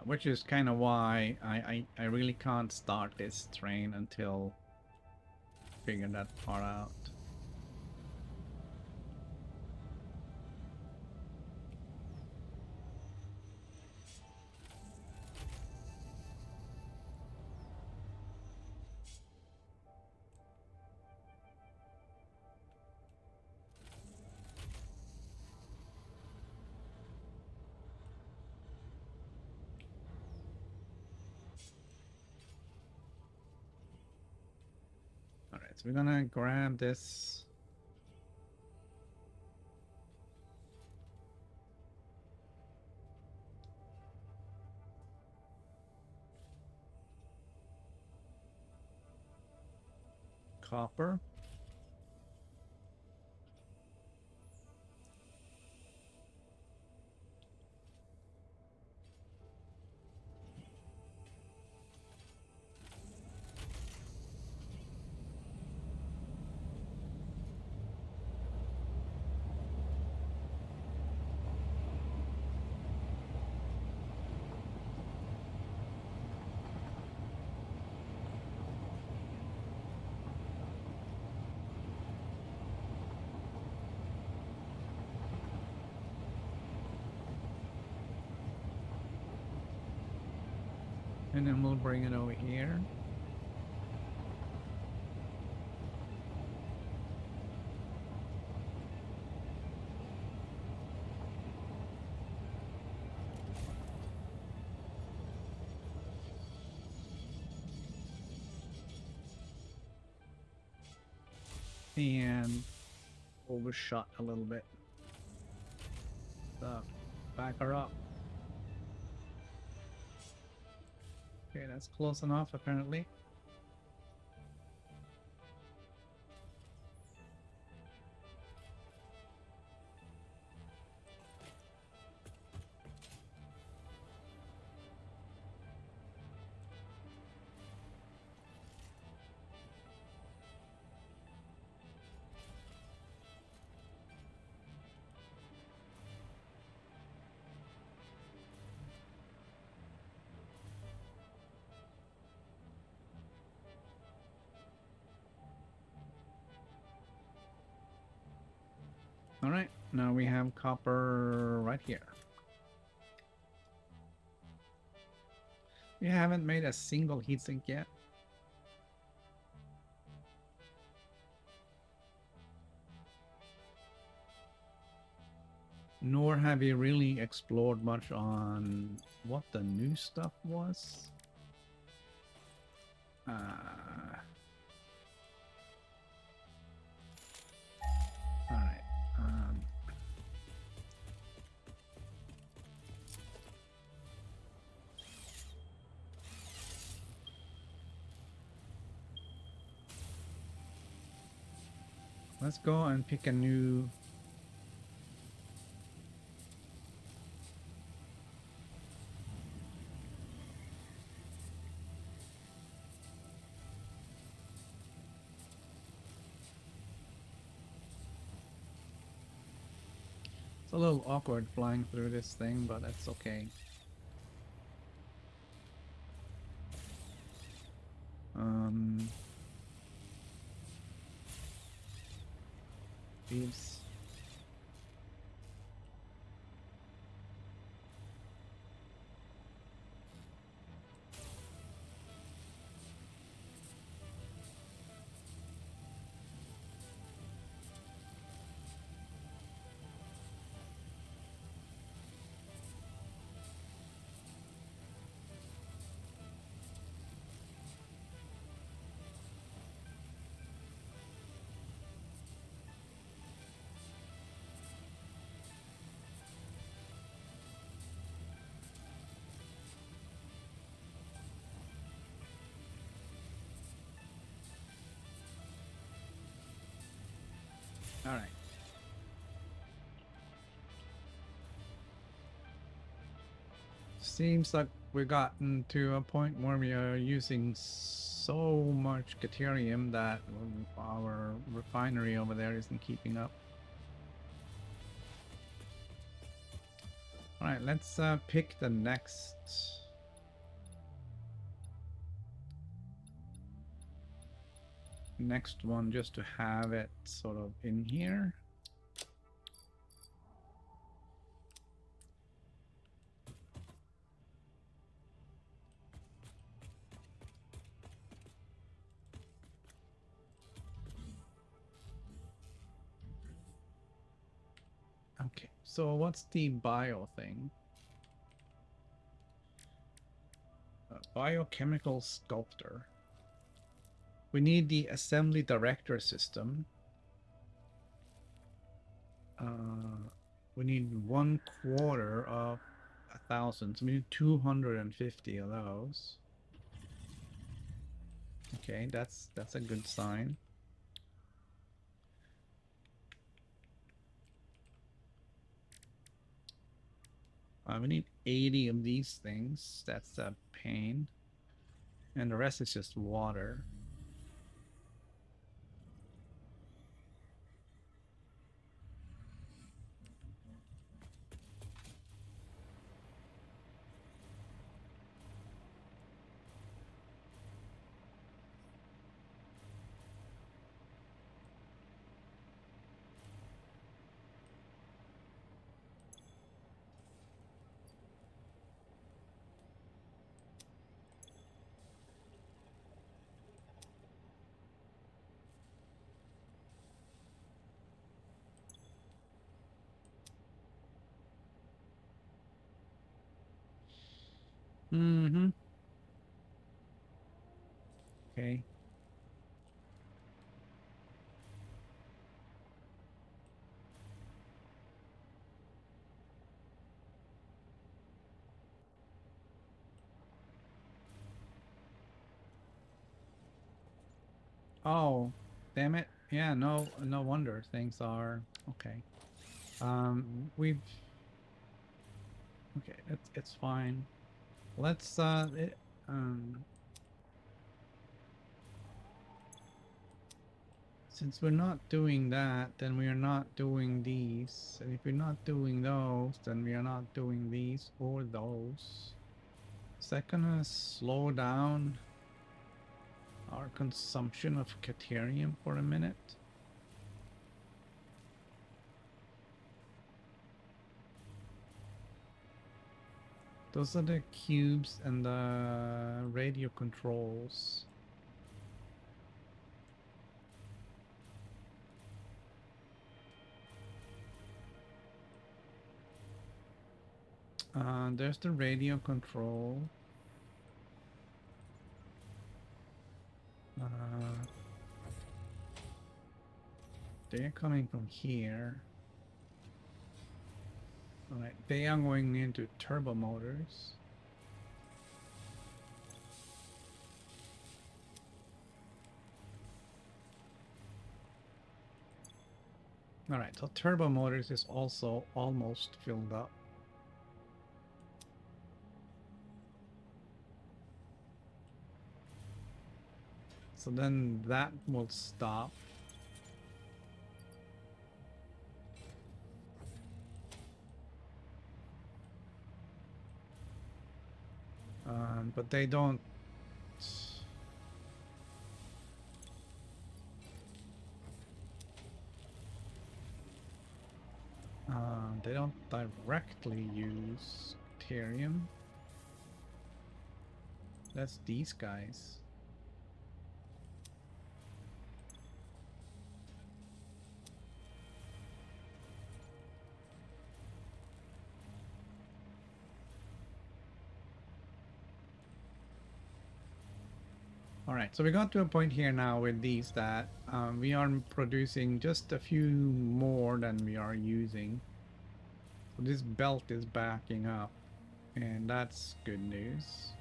Which is kind of why I really can't start this train until figure that part out. All right, so we're gonna grab this. Copper. And then we'll bring it over here. And overshot a little bit. So back her up. Okay, that's close enough apparently. All right, now we have copper right here. We haven't made a single heatsink yet. Nor have we really explored much on what the new stuff was. All right. Let's go and pick a new. It's a little awkward flying through this thing, but that's okay. Thieves. All right. Seems like we've gotten to a point where we are using so much Caterium that our refinery over there isn't keeping up. All right, let's pick the next one just to have it sort of in here. Okay, so what's the bio thing? Biochemical sculptor. We need the assembly director system. We need 1/4 of 1,000, so we need 250 of those. Okay, that's a good sign. We need 80 of these things. That's a pain. And the rest is just water. Mm-hmm. Okay. Oh, damn it. Yeah, no wonder things are okay. We've okay, it's fine. Let's since we're not doing that, then we are not doing these. And if we're not doing those, then we are not doing these or those. Is that gonna slow down our consumption of Caterium for a minute? Those are the cubes and the radio controls. There's the radio control. They're coming from here. Alright, they are going into turbo motors. Alright, so turbo motors is also almost filled up. So then that will stop. But they don't... they don't directly use Ethereum. That's these guys. Alright, so we got to a point here now with these that we are producing just a few more than we are using. So this belt is backing up, and that's good news.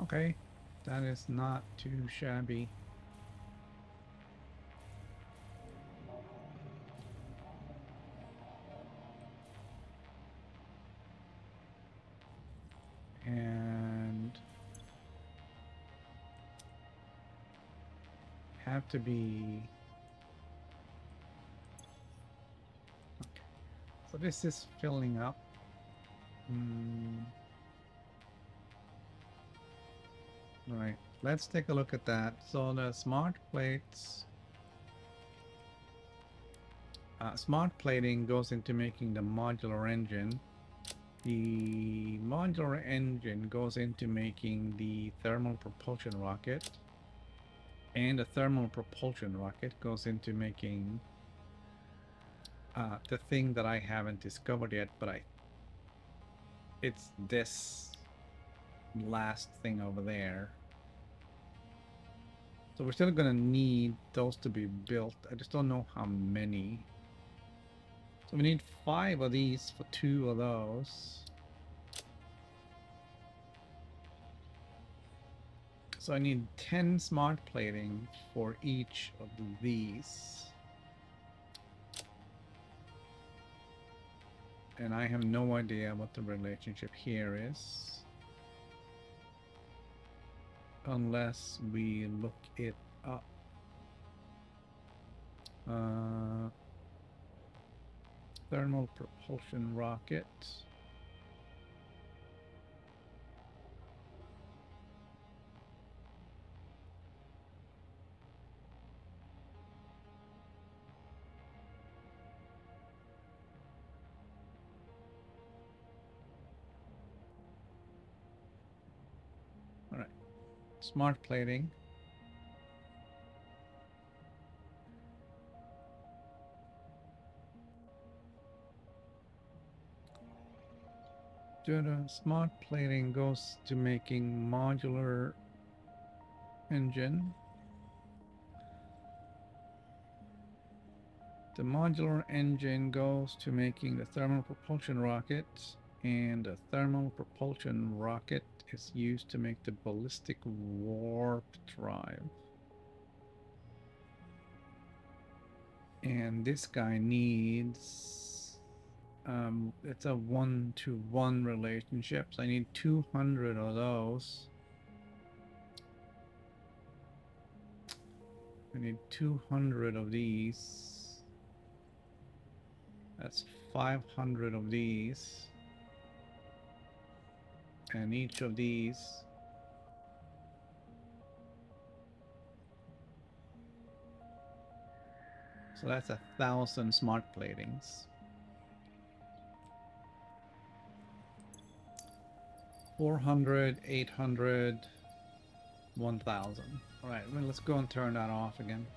Okay, that is not too shabby. And have to be... Okay, so this is filling up. Alright, let's take a look at that. So the smart plates... smart plating goes into making the modular engine. The modular engine goes into making the thermal propulsion rocket. And the thermal propulsion rocket goes into making the thing that I haven't discovered yet, but it's this last thing over there. So we're still gonna need those to be built. I just don't know how many. So we need 5 of these for 2 of those. So I need 10 smart plating for each of these. And I have no idea what the relationship here is. Unless we look it up. Thermal propulsion rocket. All right, smart plating. The smart plating goes to making modular engine. The modular engine goes to making the thermal propulsion rocket, and the thermal propulsion rocket is used to make the ballistic warp drive. And this guy needs it's a 1-to-1 relationship, so I need 200 of those. I need 200 of these. That's 500 of these. And each of these. So that's 1,000 smart platings. 400, 800, 1,000. All right, well, let's go and turn that off again.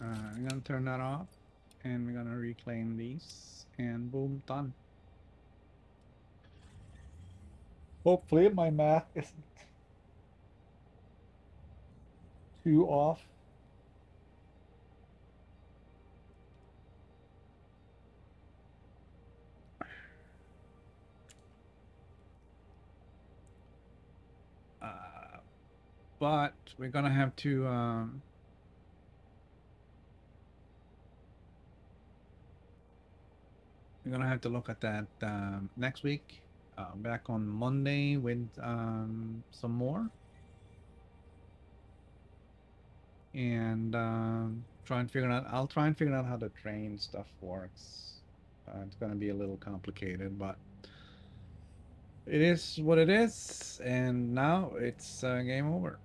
I'm gonna turn that off, and we're gonna reclaim these, and boom, done. Hopefully my math isn't too off. But we're gonna have to look at that next week. Back on Monday with some more, and try and figure out. I'll try and figure out how the train stuff works. It's gonna be a little complicated, but it is what it is. And now it's game over.